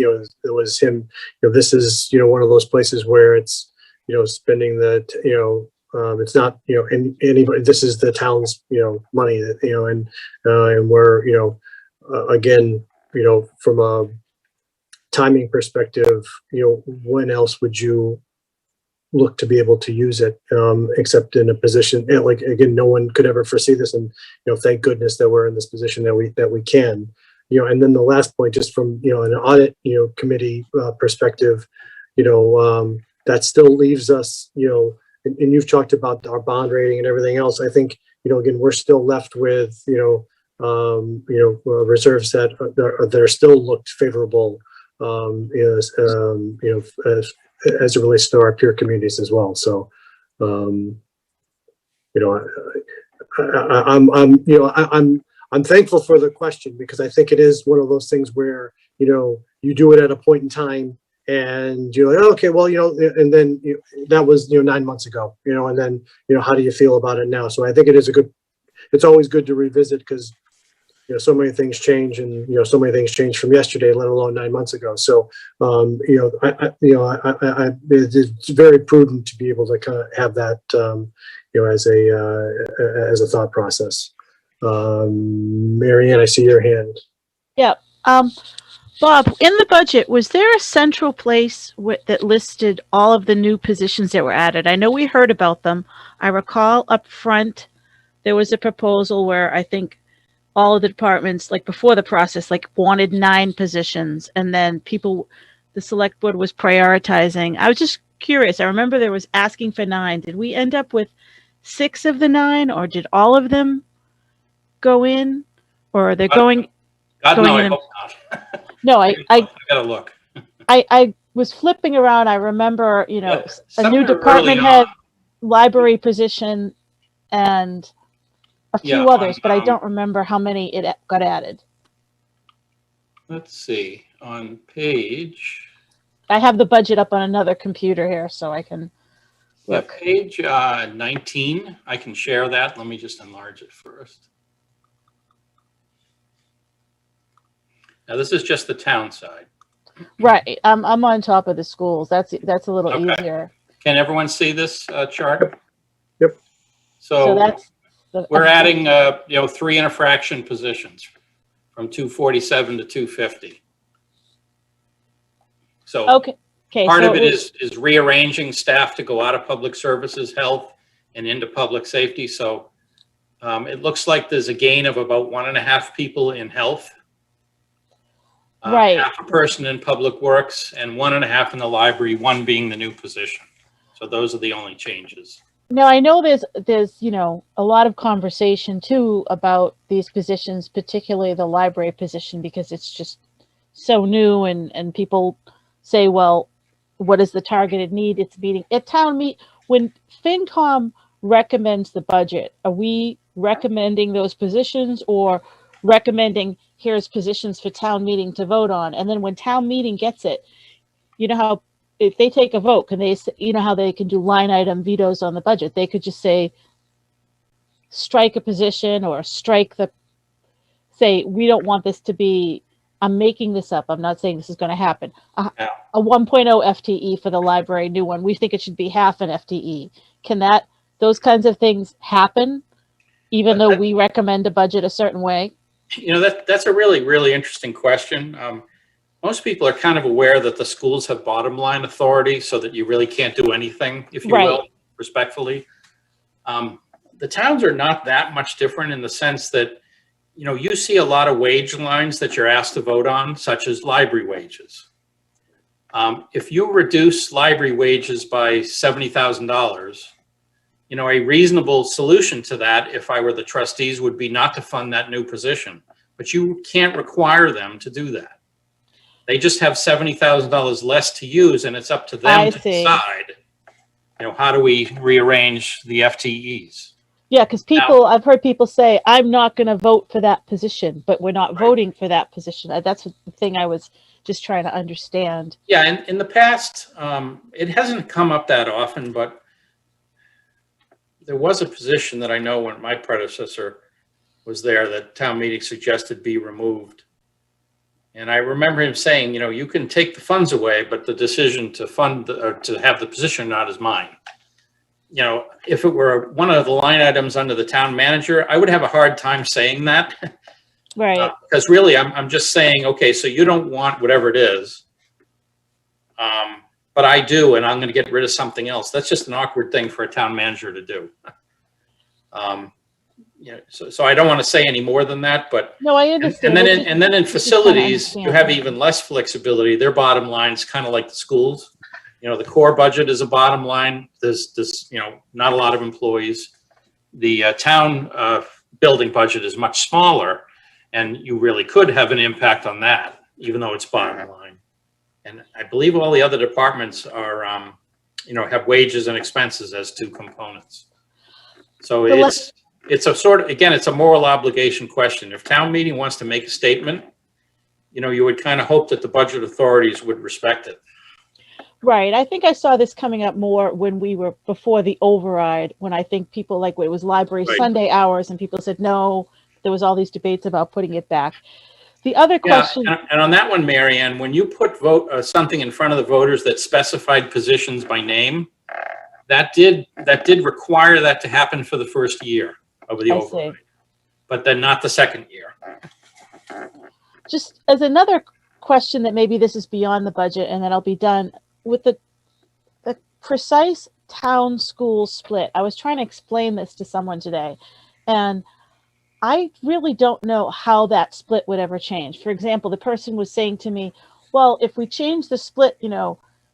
him. This is, one of those places where it's, spending the, it's not, anybody. This is the town's, money that, and we're, again, from a timing perspective, when else would you look to be able to use it, except in a position like, again, no one could ever foresee this, and thank goodness that we're in this position that we can. And then the last point, just from an audit committee perspective, that still leaves us, and you've talked about our bond rating and everything else. I think again, we're still left with reserves that are still looked favorable, as it relates to our peer communities as well. So, I'm thankful for the question, because I think it is one of those things where, you do it at a point in time and you're like, oh, okay, well, and then that was, 9 months ago, and then, how do you feel about it now? So I think it's always good to revisit, because so many things change, and so many things change from yesterday, let alone 9 months ago. So it's very prudent to be able to kind of have that as a thought process. Mary Ann, I see your hand. Yeah. Bob, in the budget, was there a central place that listed all of the new positions that were added? I know we heard about them. I recall up front there was a proposal where I think all of the departments, like before the process, like wanted 9 positions, and then people the select board was prioritizing. I was just curious. I remember there was asking for 9. Did we end up with 6 of the 9, or did all of them go in, or are they going? God, Going no, I in- hope not. No, I gotta look. I was flipping around. I remember, you know, Yeah, a somewhere new department early head, on. library position, and a few Yeah, others, but I on, don't remember how many it got added. let's see, on page, I have the budget up on another computer here, so I can yeah, look. page 19, I can share that. Let me just enlarge it first. Now, this is just the town side. Right, I'm on top of the schools. That's a little Okay. easier. Can everyone see this chart? Yep. So that's We're adding, 3 and a fraction positions from 247 to 250. So okay. part So of it is rearranging staff to go out of public services, health, and into public safety. So it looks like there's a gain of about 1.5 people in health. Right. Half a person in public works and 1.5 in the library, 1 being the new position. So those are the only changes. Now I know there's a lot of conversation too about these positions, particularly the library position, because it's just so new, and people say, well, what is the targeted need? It's meeting at town meet. When FinCom recommends the budget, are we recommending those positions, or recommending here's positions for town meeting to vote on? And then when town meeting gets it, you know how if they take a vote, can they, how they can do line item vetoes on the budget? They could just say, strike a position, or say, we don't want this to be, I'm making this up, I'm not saying this is going to happen. A 1.0 FTE for the library, new one. We think it should be half an FTE. Can those kinds of things happen, even though we recommend a budget a certain way? That's a really, really interesting question. Most people are kind of aware that the schools have bottom line authority, so that you really can't do anything, if you will, respectfully. The towns are not that much different in the sense that, you see a lot of wage lines that you're asked to vote on, such as library wages. If you reduce library wages by $70,000, a reasonable solution to that, if I were the trustees, would be not to fund that new position. But you can't require them to do that. They just have $70,000 less to use, and it's up to them to decide, how do we rearrange the FTEs? Yeah, because I've heard people say, I'm not going to vote for that position, but we're not voting for that position. That's the thing I was just trying to understand. Yeah, and in the past, it hasn't come up that often, but there was a position that I know when my predecessor was there that town meeting suggested be removed. And I remember him saying, you can take the funds away, but the decision to fund or to have the position not is mine. If it were one of the line items under the town manager, I would have a hard time saying that. Right. Because really, I'm just saying, okay, so you don't want whatever it is, but I do, and I'm going to get rid of something else. That's just an awkward thing for a town manager to do. So I don't want to say any more than that, but no, I understand. And then in facilities, you have even less flexibility. Their bottom line's kind of like the schools. The core budget is a bottom line. There's not a lot of employees. The town building budget is much smaller, and you really could have an impact on that, even though it's bottom line. And I believe all the other departments are, have wages and expenses as 2 components. So it's a sort of, again, it's a moral obligation question. If town meeting wants to make a statement, you would kind of hope that the budget authorities would respect it. Right. I think I saw this coming up more when we were before the override, when I think people it was library Sunday hours, and people said, no, there was all these debates about putting it back. The other question. And on that one, Marianne, when you put something in front of the voters that specified positions by name, that did require that to happen for the first year of the override, but then not the second year. Just as another question that maybe this is beyond the budget, and then I'll be done with the precise town school split. I was trying to explain this to someone today, and I really don't know how that split would ever change. For example, the person was saying to me, well, if we change the split,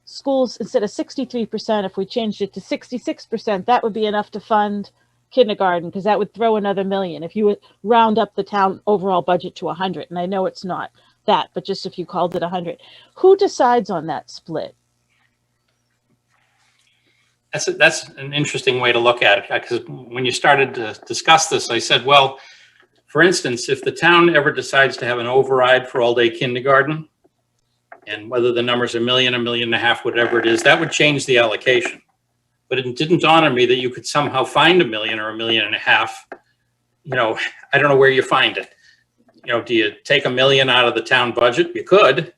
schools instead of 63%, if we changed it to 66%, that would be enough to fund kindergarten, because that would throw another million. If you would round up the town overall budget to 100, and I know it's not that, but just if you called it 100, who decides on that split? That's an interesting way to look at it, because when you started to discuss this, I said, well, for instance, if the town ever decides to have an override for all-day kindergarten, and whether the number's $1 million, $1.5 million, whatever it is, that would change the allocation. But it didn't dawn on me that you could somehow find $1 million or $1.5 million. I don't know where you find it. Do you take $1 million out of the town budget? You could.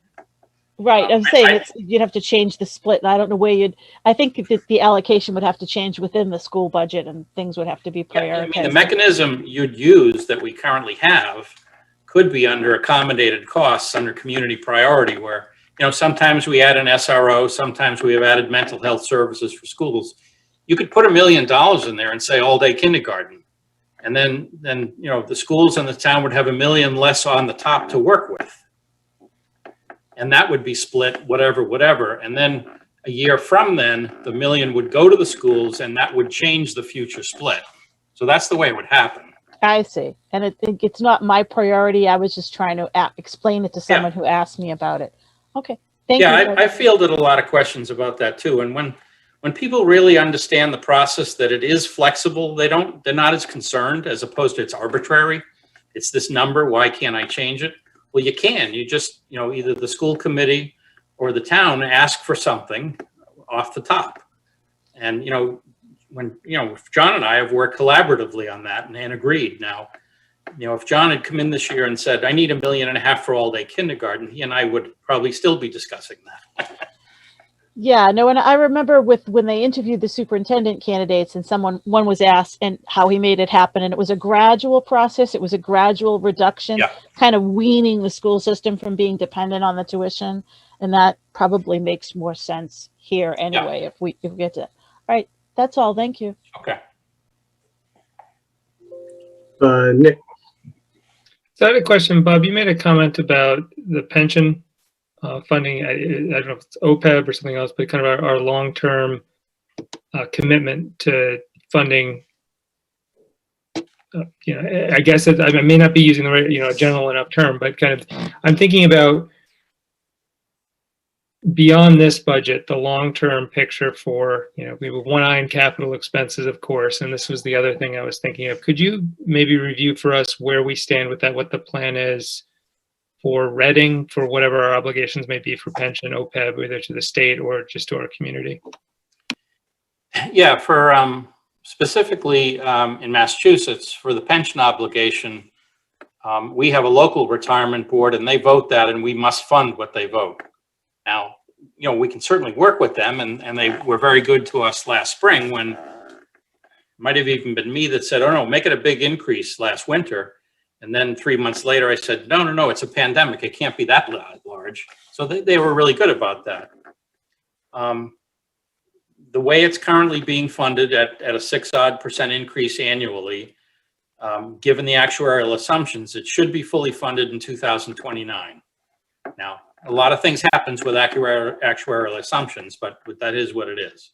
Right. I'm saying you'd have to change the split. And I don't know where I think that the allocation would have to change within the school budget, and things would have to be prioritized. Yeah, the mechanism you'd use that we currently have could be under accommodated costs under community priority, where sometimes we add an SRO, sometimes we have added mental health services for schools. You could put $1 million in there and say all-day kindergarten. And then the schools in the town would have $1 million less on the top to work with. And that would be split whatever. And then a year from then, the $1 million would go to the schools, and that would change the future split. So that's the way it would happen. I see. And I think it's not my priority. I was just trying to explain it to someone who asked me about it. Okay. Thank you. Yeah, I fielded a lot of questions about that too. And when people really understand the process, that it is flexible, they're not as concerned, as opposed to it's arbitrary. It's this number. Why can't I change it? Well, you can. You just, either the school committee or the town ask for something off the top. And, when, John and I have worked collaboratively on that and agreed. Now, if John had come in this year and said, I need $1.5 million for all-day kindergarten, he and I would probably still be discussing that. Yeah, no, and I remember when they interviewed the superintendent candidates, and one was asked and how he made it happen, and it was a gradual process. It was a gradual reduction, kind of weaning the school system from being dependent on the tuition, and that probably makes more sense here anyway. If we get to, all right, that's all. Thank you. Okay. Nick. So I had a question, Bob. You made a comment about the pension funding. I don't know if it's OPEB or something else, but kind of our long-term commitment to funding. I guess I may not be using the right, general enough term, but kind of, I'm thinking about beyond this budget, the long-term picture for, we have one eye on capital expenses, of course, and this was the other thing I was thinking of. Could you maybe review for us where we stand with that, what the plan is for Reading, for whatever our obligations may be for pension, OPEB, either to the state or just to our community? Yeah, for specifically in Massachusetts, for the pension obligation, we have a local retirement board, and they vote that, and we must fund what they vote. Now, we can certainly work with them, and they were very good to us last spring, when it might have even been me that said, oh no, make it a big increase last winter. And then 3 months later, I said, no, it's a pandemic. It can't be that large. So they were really good about that. The way it's currently being funded at a 6% increase annually, given the actuarial assumptions, it should be fully funded in 2029. Now, a lot of things happens with actuarial assumptions, but that is what it is.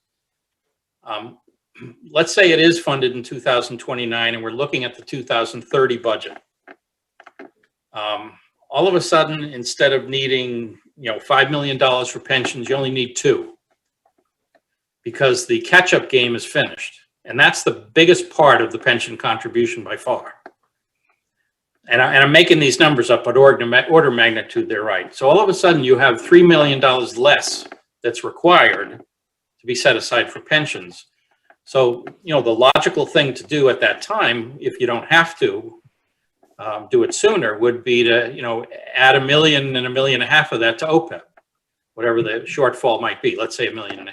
Let's say it is funded in 2029, and we're looking at the 2030 budget. All of a sudden, instead of needing, $5 million for pensions, you only need $2 million, because the catch-up game is finished. And that's the biggest part of the pension contribution by far. And I'm making these numbers up, but order magnitude, they're right. So all of a sudden, you have $3 million less that's required to be set aside for pensions. So, the logical thing to do at that time, if you don't have to do it sooner, would be to, add $1 million and $1.5 million of that to OPEB, whatever the shortfall might be. Let's say $1.5 million.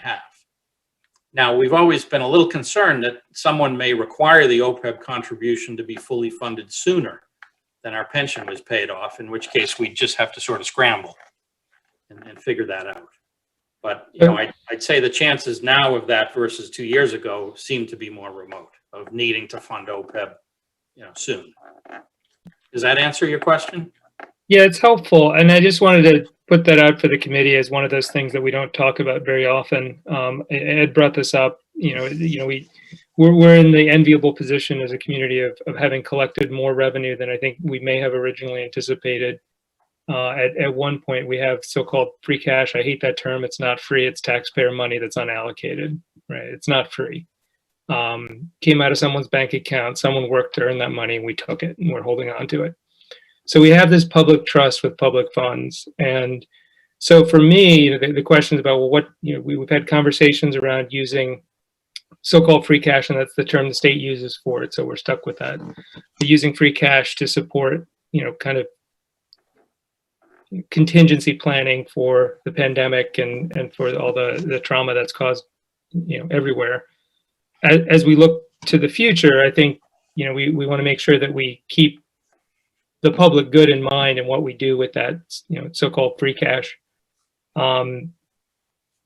Now, we've always been a little concerned that someone may require the OPEB contribution to be fully funded sooner than our pension was paid off, in which case we just have to sort of scramble and figure that out. But, I'd say the chances now of that versus 2 years ago seem to be more remote, of needing to fund OPEB, soon. Does that answer your question? Yeah, it's helpful. And I just wanted to put that out for the committee as one of those things that we don't talk about very often. Ed brought this up. We're in the enviable position as a community of having collected more revenue than I think we may have originally anticipated. At one point, we have so-called free cash. I hate that term. It's not free. It's taxpayer money that's unallocated, right? It's not free. Came out of someone's bank account. Someone worked to earn that money, and we took it, and we're holding on to it. So we have this public trust with public funds. And so for me, the question is about, well, what, we've had conversations around using so-called free cash, and that's the term the state uses for it. So we're stuck with that. But using free cash to support, kind of contingency planning for the pandemic and for all the trauma that's caused, everywhere. As we look to the future, I think, we want to make sure that we keep the public good in mind and what we do with that, so-called free cash.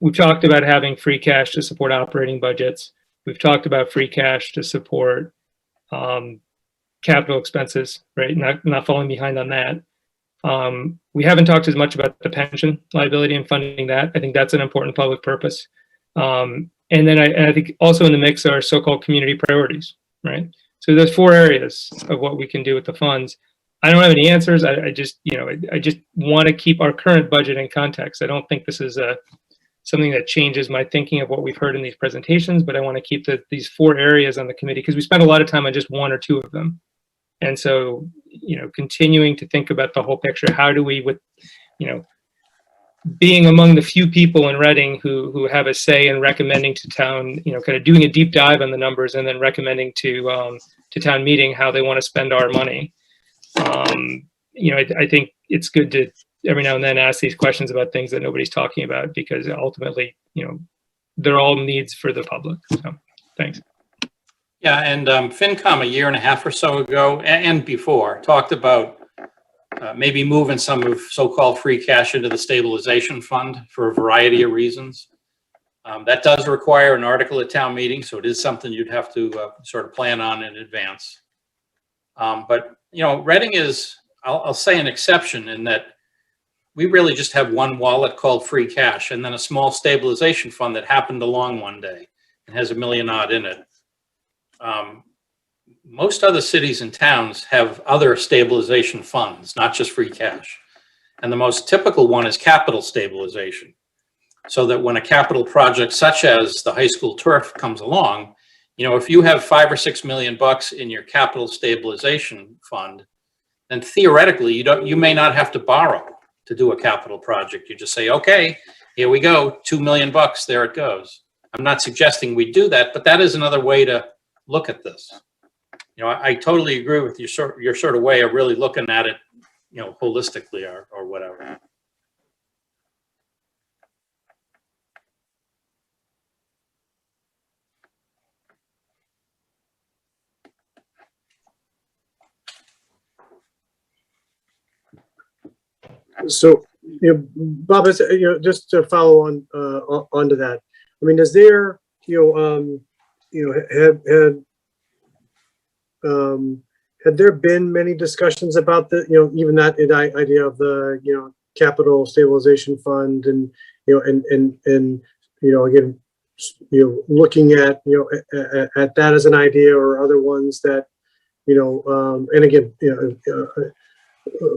We've talked about having free cash to support operating budgets. We've talked about free cash to support capital expenses, right? Not falling behind on that. We haven't talked as much about the pension liability and funding that. I think that's an important public purpose. And then I think also in the mix are so-called community priorities, right? So there's 4 areas of what we can do with the funds. I don't have any answers. I just want to keep our current budget in context. I don't think this is something that changes my thinking of what we've heard in these presentations, but I want to keep these 4 areas on the committee because we spent a lot of time on just 1 or 2 of them. And so, continuing to think about the whole picture, how do we, with, being among the few people in Reading who have a say in recommending to town, kind of doing a deep dive on the numbers and then recommending to town meeting how they want to spend our money. I think it's good to every now and then ask these questions about things that nobody's talking about because ultimately, they're all needs for the public. So, thanks. Yeah, and FinCom a year and a half or so ago and before talked about maybe moving some of so-called free cash into the stabilization fund for a variety of reasons. That does require an article at town meeting, so it is something you'd have to sort of plan on in advance. But Reading is, I'll say, an exception in that we really just have one wallet called free cash and then a small stabilization fund that happened along one day and has $1 million odd in it. Most other cities and towns have other stabilization funds, not just free cash. And the most typical one is capital stabilization. So that when a capital project such as the high school turf comes along, if you have $5 or $6 million in your capital stabilization fund, then theoretically you may not have to borrow to do a capital project. You just say, okay, here we go, $2 million, there it goes. I'm not suggesting we do that, but that is another way to look at this. I totally agree with your sort of way of really looking at it, holistically or whatever. So, Bob, just to follow on onto that. I mean, is there, had there been many discussions about the, even that idea of the, capital stabilization fund and, again, looking at, at that as an idea or other ones that, and again,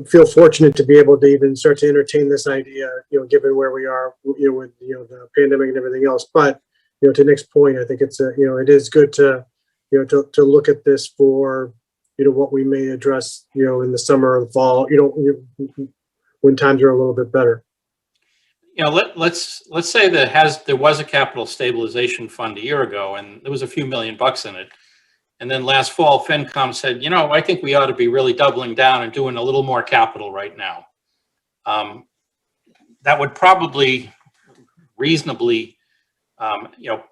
feel fortunate to be able to even start to entertain this idea, given where we are, with, the pandemic and everything else. But, to Nick's point, I think it's it is good to, to look at this for, what we may address, in the summer and fall, when times are a little bit better. Let's say there was a capital stabilization fund a year ago and there was a few $1 million in it. And then last fall, FinCom said, I think we ought to be really doubling down and doing a little more capital right now. That would probably reasonably,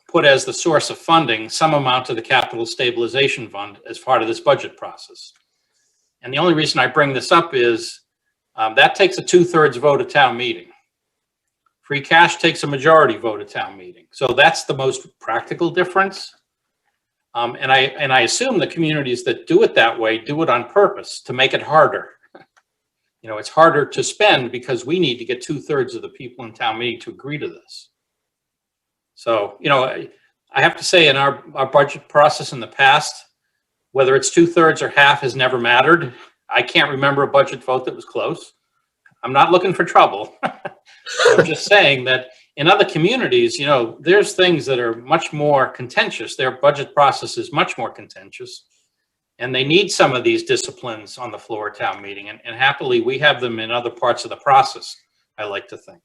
put as the source of funding some amount to the capital stabilization fund as part of this budget process. And the only reason I bring this up is that takes a 2/3 vote at town meeting. Free cash takes a majority vote at town meeting. So that's the most practical difference. And I assume the communities that do it that way do it on purpose to make it harder. you know, it's harder to spend because we need to get 2/3 of the people in town meeting to agree to this. So, you know, I have to say in our budget process in the past, whether it's 2/3 or half has never mattered. I can't remember a budget vote that was close. I'm not looking for trouble. I'm just saying that in other communities, you know, there's things that are much more contentious. Their budget process is much more contentious. And they need some of these disciplines on the floor of town meeting. And happily, we have them in other parts of the process, I like to think.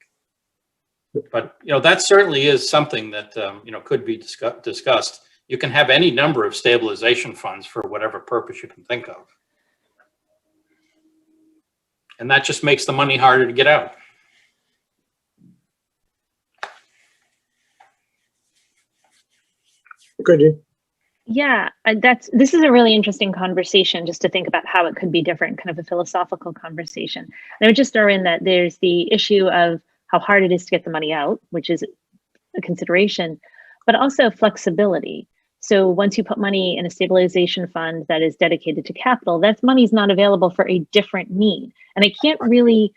But, you know, that certainly is something that, you know, could be discussed. You can have any number of stabilization funds for whatever purpose you can think of. And that just makes the money harder to get out. Good. Yeah, this is a really interesting conversation just to think about how it could be different, kind of a philosophical conversation. And I would just throw in that there's the issue of how hard it is to get the money out, which is a consideration, but also flexibility. So once you put money in a stabilization fund that is dedicated to capital, that money's not available for a different need. And I can't really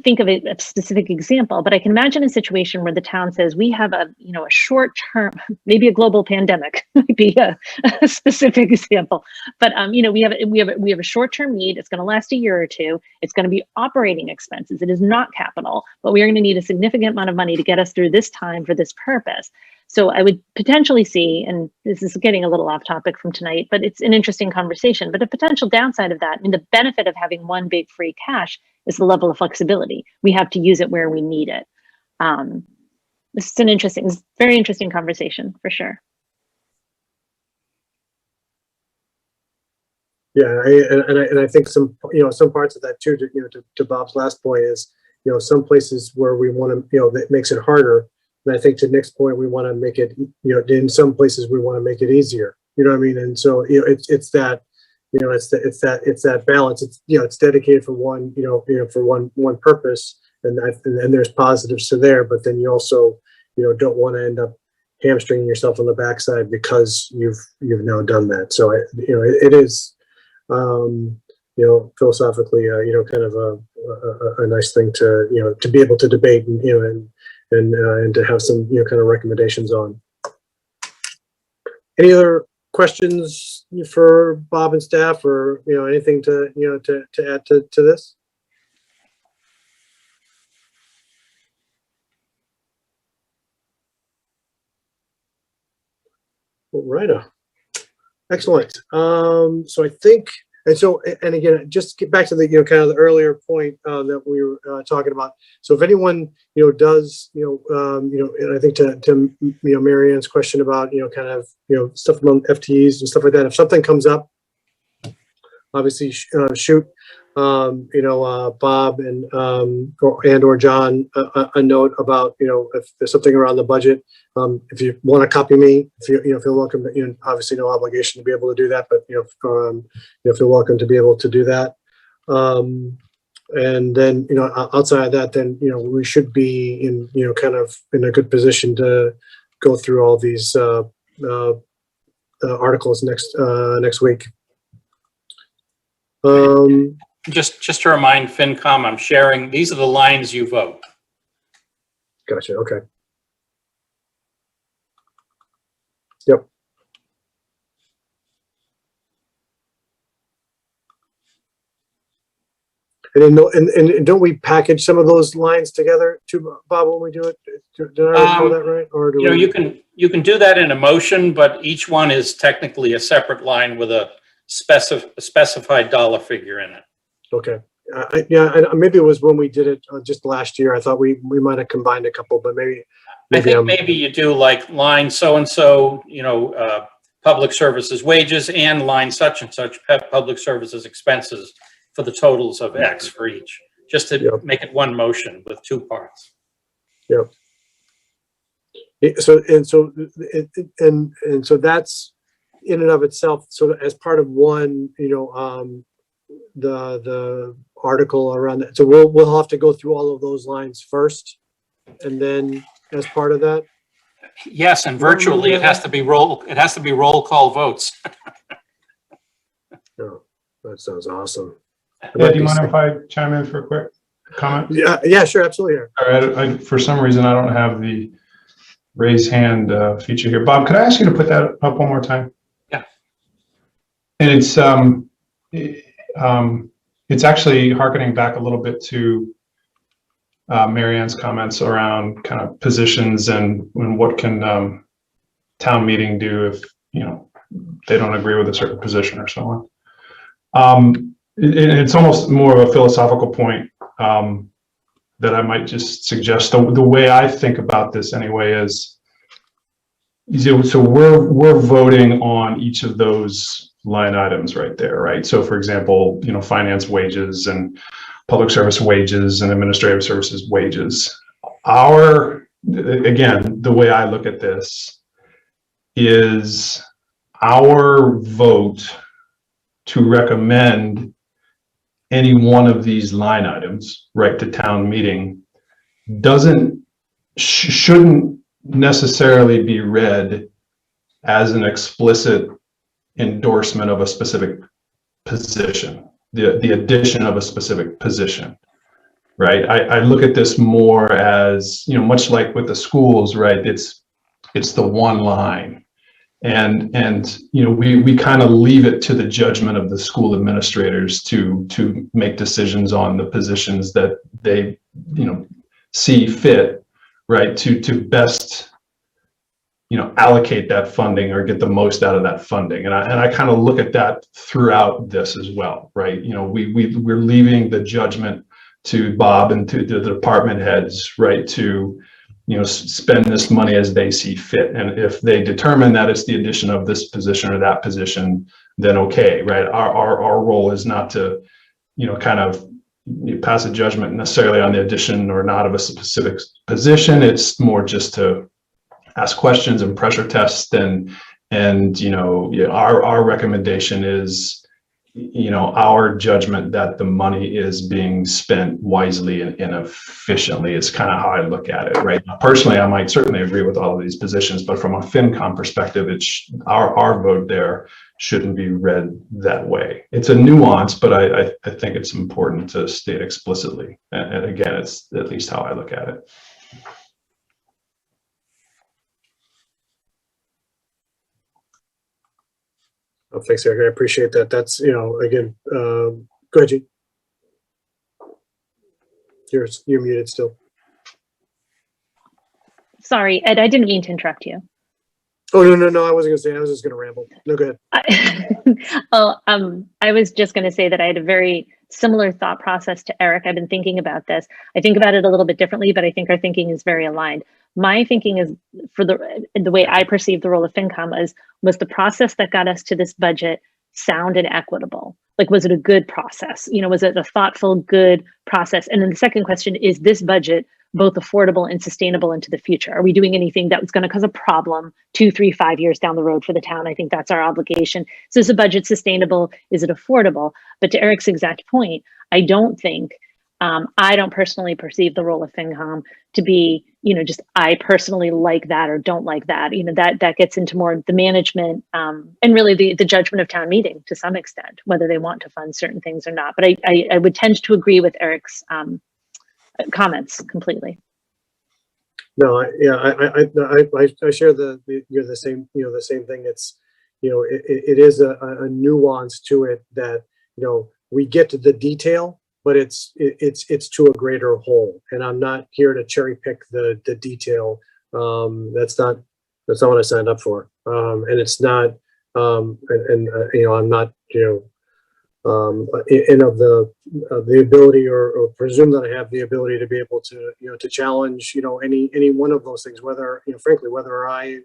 think of a specific example, but I can imagine a situation where the town says we have a short term, maybe a global pandemic might be a specific example, but we have a short term need. It's going to last a year or two. It's going to be operating expenses. It is not capital, but we are going to need a significant amount of money to get us through this time for this purpose. So I would potentially see, and this is getting a little off topic from tonight, but it's an interesting conversation, but a potential downside of that, I mean, the benefit of having one big free cash is the level of flexibility. We have to use it where we need it. This is very interesting conversation for sure. Yeah, and I think some parts of that too, to Bob's last point is, some places where we want to, that makes it harder. And I think to Nick's point, we want to make it, in some places we want to make it easier. You know what I mean? And so, it's that, it's that balance. It's dedicated for one, for one purpose, and there's positives to there. But then you also, don't want to end up hamstringing yourself on the backside because you've now done that. So it is, philosophically, kind of a nice thing to to be able to debate and to have some kind of recommendations on. Any other questions for Bob and staff, or anything to to add to this? All right, excellent. So I think, and again, just get back to the kind of the earlier point that we were talking about. So if anyone does and I think to Mary Ann's question about Mm-hmm. kind of stuff among FTEs and stuff like that. If something comes up, obviously shoot Bob or John a note about if there's something around the budget. If you want to copy me, if you feel welcome, obviously no obligation to be able to do that, but feel welcome to be able to do that. And then outside of that, then we should be in kind of in a good position to go through all these articles next week. Just to remind FinCom, I'm sharing, these are the lines you vote. Gotcha. Okay. Yep. And don't we package some of those lines together too, Bob, when we do it? Did I recall that right? Or do you can do that in a motion, but each one is technically a separate line with a specified dollar figure in it. Okay. Maybe it was when we did it just last year. I thought we might have combined a couple, but maybe I think maybe you do like line so-and-so, public services wages, and line such and such public services expenses for the totals of X for each, just to make it one motion with two parts. Yep. So that's in and of itself. So as part of one, the article around that. So we'll have to go through all of those lines first, and then as part of that. Yes, and virtually it has to be roll call votes. Oh, that sounds awesome. Yeah, do you mind if I chime in for a quick comment? Yeah, sure, absolutely. All right, for some reason, I don't have the raise hand feature here. Bob, could I ask you to put that up one more time? Yeah. And it's actually hearkening back a little bit to Mary Ann's comments around kind of positions and what can town meeting do if, you know, they don't agree with a certain position or so on. It's almost more of a philosophical point that I might just suggest. The way I think about this anyway is, so we're voting on each of those line items right there, right? So for example, you know, finance wages and public service wages and administrative services wages. Again, the way I look at this is our vote to recommend any one of these line items, right, to town meeting shouldn't necessarily be read as an explicit endorsement of a specific position, the addition of a specific position, right? I look at this more as, you know, much like with the schools, right? It's the one line. And you know, we kind of leave it to the judgment of the school administrators to make decisions on the positions that they, you know, see fit, right, to best, you know, allocate that funding or get the most out of that funding. And I kind of look at that throughout this as well, right? You know, we're leaving the judgment to Bob and to the department heads, right, to, you know, spend this money as they see fit. And if they determine that it's the addition of this position or that position, then okay, right? Our role is not to, you know, kind of pass a judgment necessarily on the addition or not of a specific position. It's more just to ask questions and pressure test, and you know, our recommendation is, you know, our judgment that the money is being spent wisely and efficiently is kind of how I look at it, right? Personally, I might certainly agree with all of these positions, but from a FinCom perspective, our vote there shouldn't be read that way. It's a nuance, but I think it's important to state explicitly. And again, it's at least how I look at it. Oh, thanks, Eric. I appreciate that. That's, you know, again, go ahead, Gene. You're muted still. Sorry, Ed, I didn't mean to interrupt you. Oh, no, I wasn't gonna say, I was just gonna ramble. No, go ahead. I was just going to say that I had a very similar thought process to Eric. I've been thinking about this. I think about it a little bit differently, but I think our thinking is very aligned. My thinking is, for the way I perceive the role of FinCom was the process that got us to this budget sound and equitable? Like, was it a good process? You know, was it a thoughtful, good process? And then the second question is this budget both affordable and sustainable into the future? Are we doing anything that was going to cause a problem 2, 3, 5 years down the road for the town? I think that's our obligation. So is the budget sustainable? Is it affordable? But to Eric's exact point, I don't personally perceive the role of FinCom to be, you know, just I personally like that or don't like that. You know, that gets into more the management and really the judgment of town meeting to some extent, whether they want to fund certain things or not. But I would tend to agree with Eric's comments completely. No, I share you're the same, you know, the same thing. It's, you know, it is a nuance to it that, you know, we get to the detail, but it's to a greater whole. And I'm not here to cherry pick the detail. That's not what I signed up for. And it's not, you know, I'm not, you know, and of the ability or presume that I have the ability to be able to, you know, to challenge, you know, any one of those things, whether, you know, frankly, whether I,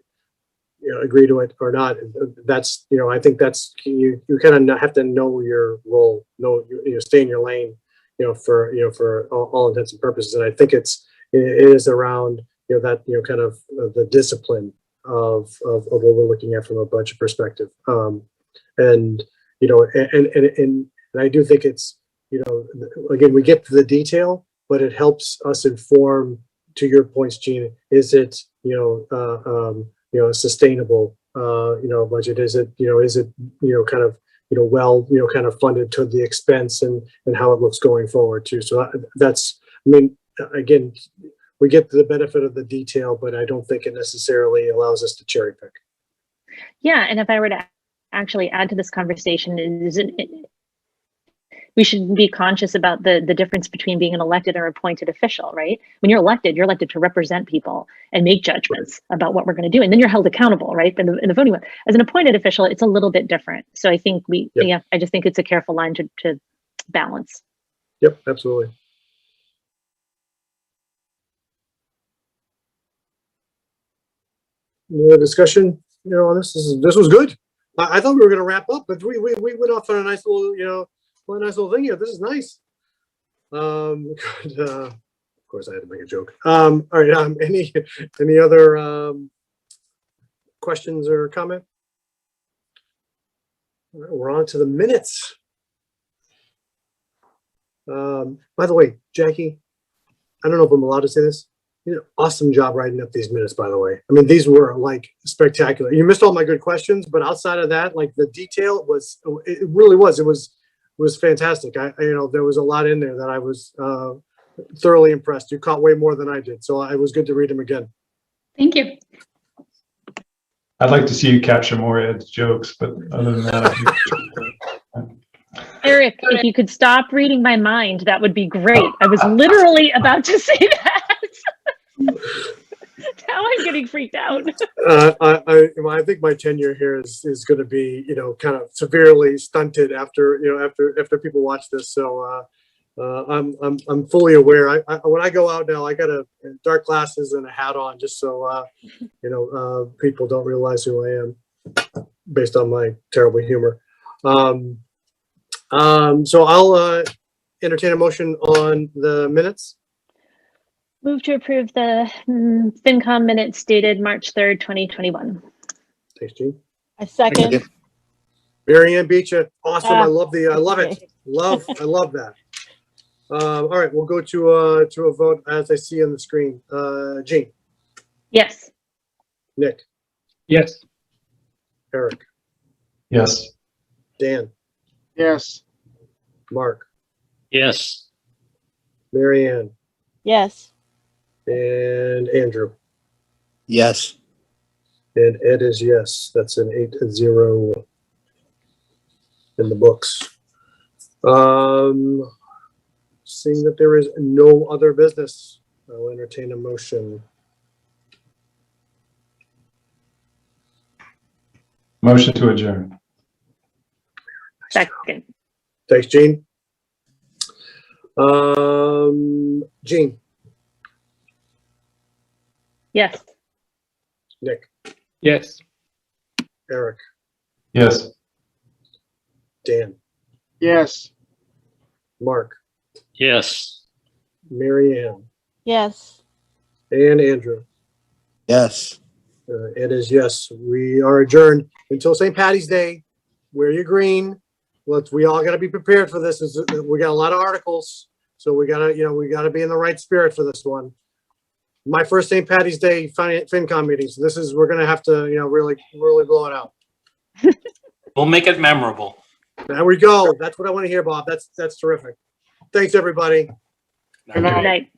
you know, agree to it or not. That's, you know, I think that's, you kind of have to know your role, you know, stay in your lane, you know, for all intents and purposes. And I think it is around, you know, that, you know, kind of the discipline of what we're looking at from a budget perspective. And, you know, and I do think it's, you know, again, we get to the detail, but it helps us inform, to your points, Gene, is it, you know, sustainable, you know, budget? Is it, you know, kind of well, kind of funded to the expense and how it looks going forward too. So that's, again, we get the benefit of the detail, but I don't think it necessarily allows us to cherry pick. Yeah, and if I were to actually add to this conversation, we should be conscious about the difference between being an elected or appointed official, right? When you're elected to represent people and make judgments about what we're going to do, and then you're held accountable, right? In the voting. As an appointed official, it's a little bit different. So I think I just think it's a careful line to balance. Yep, absolutely. Any other discussion, on this? This was good. I thought we were going to wrap up, but we went off on a nice little, thing here. This is nice. Of course I had to make a joke. All right. Any other questions or comment? All right, we're on to the minutes. By the way, Jackie, I don't know if I'm allowed to say this. Awesome job writing up these minutes, by the way. These were like spectacular. You missed all my good questions, but outside of that, like the detail it really was. It was fantastic. There was a lot in there that I was thoroughly impressed. You caught way more than I did. So it was good to read them again. Thank you. I'd like to see you capture more Ed's jokes, but other than that, Eric, if you could stop reading my mind, that would be great. I was literally about to say that. Now I'm getting freaked out. I think my tenure here is going to be, kind of severely stunted after people watch this. So I'm fully aware. When I go out now, I got a dark glasses and a hat on just so people don't realize who I am based on my terrible humor. So I'll entertain a motion on the minutes. Move to approve the FinCom minutes dated March 3rd, 2021. Thanks, Gene. I second. Mary Ann Beecher, awesome. I love it. I love that. All right, we'll go to a vote as I see on the screen. Gene. Yes. Nick. Yes. Eric. yes. Dan. Yes. Mark. Yes. Mary Ann. Yes. And Andrew. Yes. And Ed is yes. That's an 8-0 in the books. Seeing that there is no other business, I'll entertain a motion. Motion to adjourn. Second. Thanks, Gene. Gene. Yes. Nick. Yes. Eric. Yes. Dan. Yes. Mark. Yes. Mary Ann. Yes. And Andrew. Yes. It is yes. We are adjourned until St. Patty's Day. Wear your green. We all got to be prepared for this. We got a lot of articles, so we gotta be in the right spirit for this one. My first St. Patty's Day FinCom meeting, so we're gonna have to really blow it out. We'll make it memorable. There we go. That's what I want to hear, Bob. That's terrific. Thanks, everybody. Good night. Good night.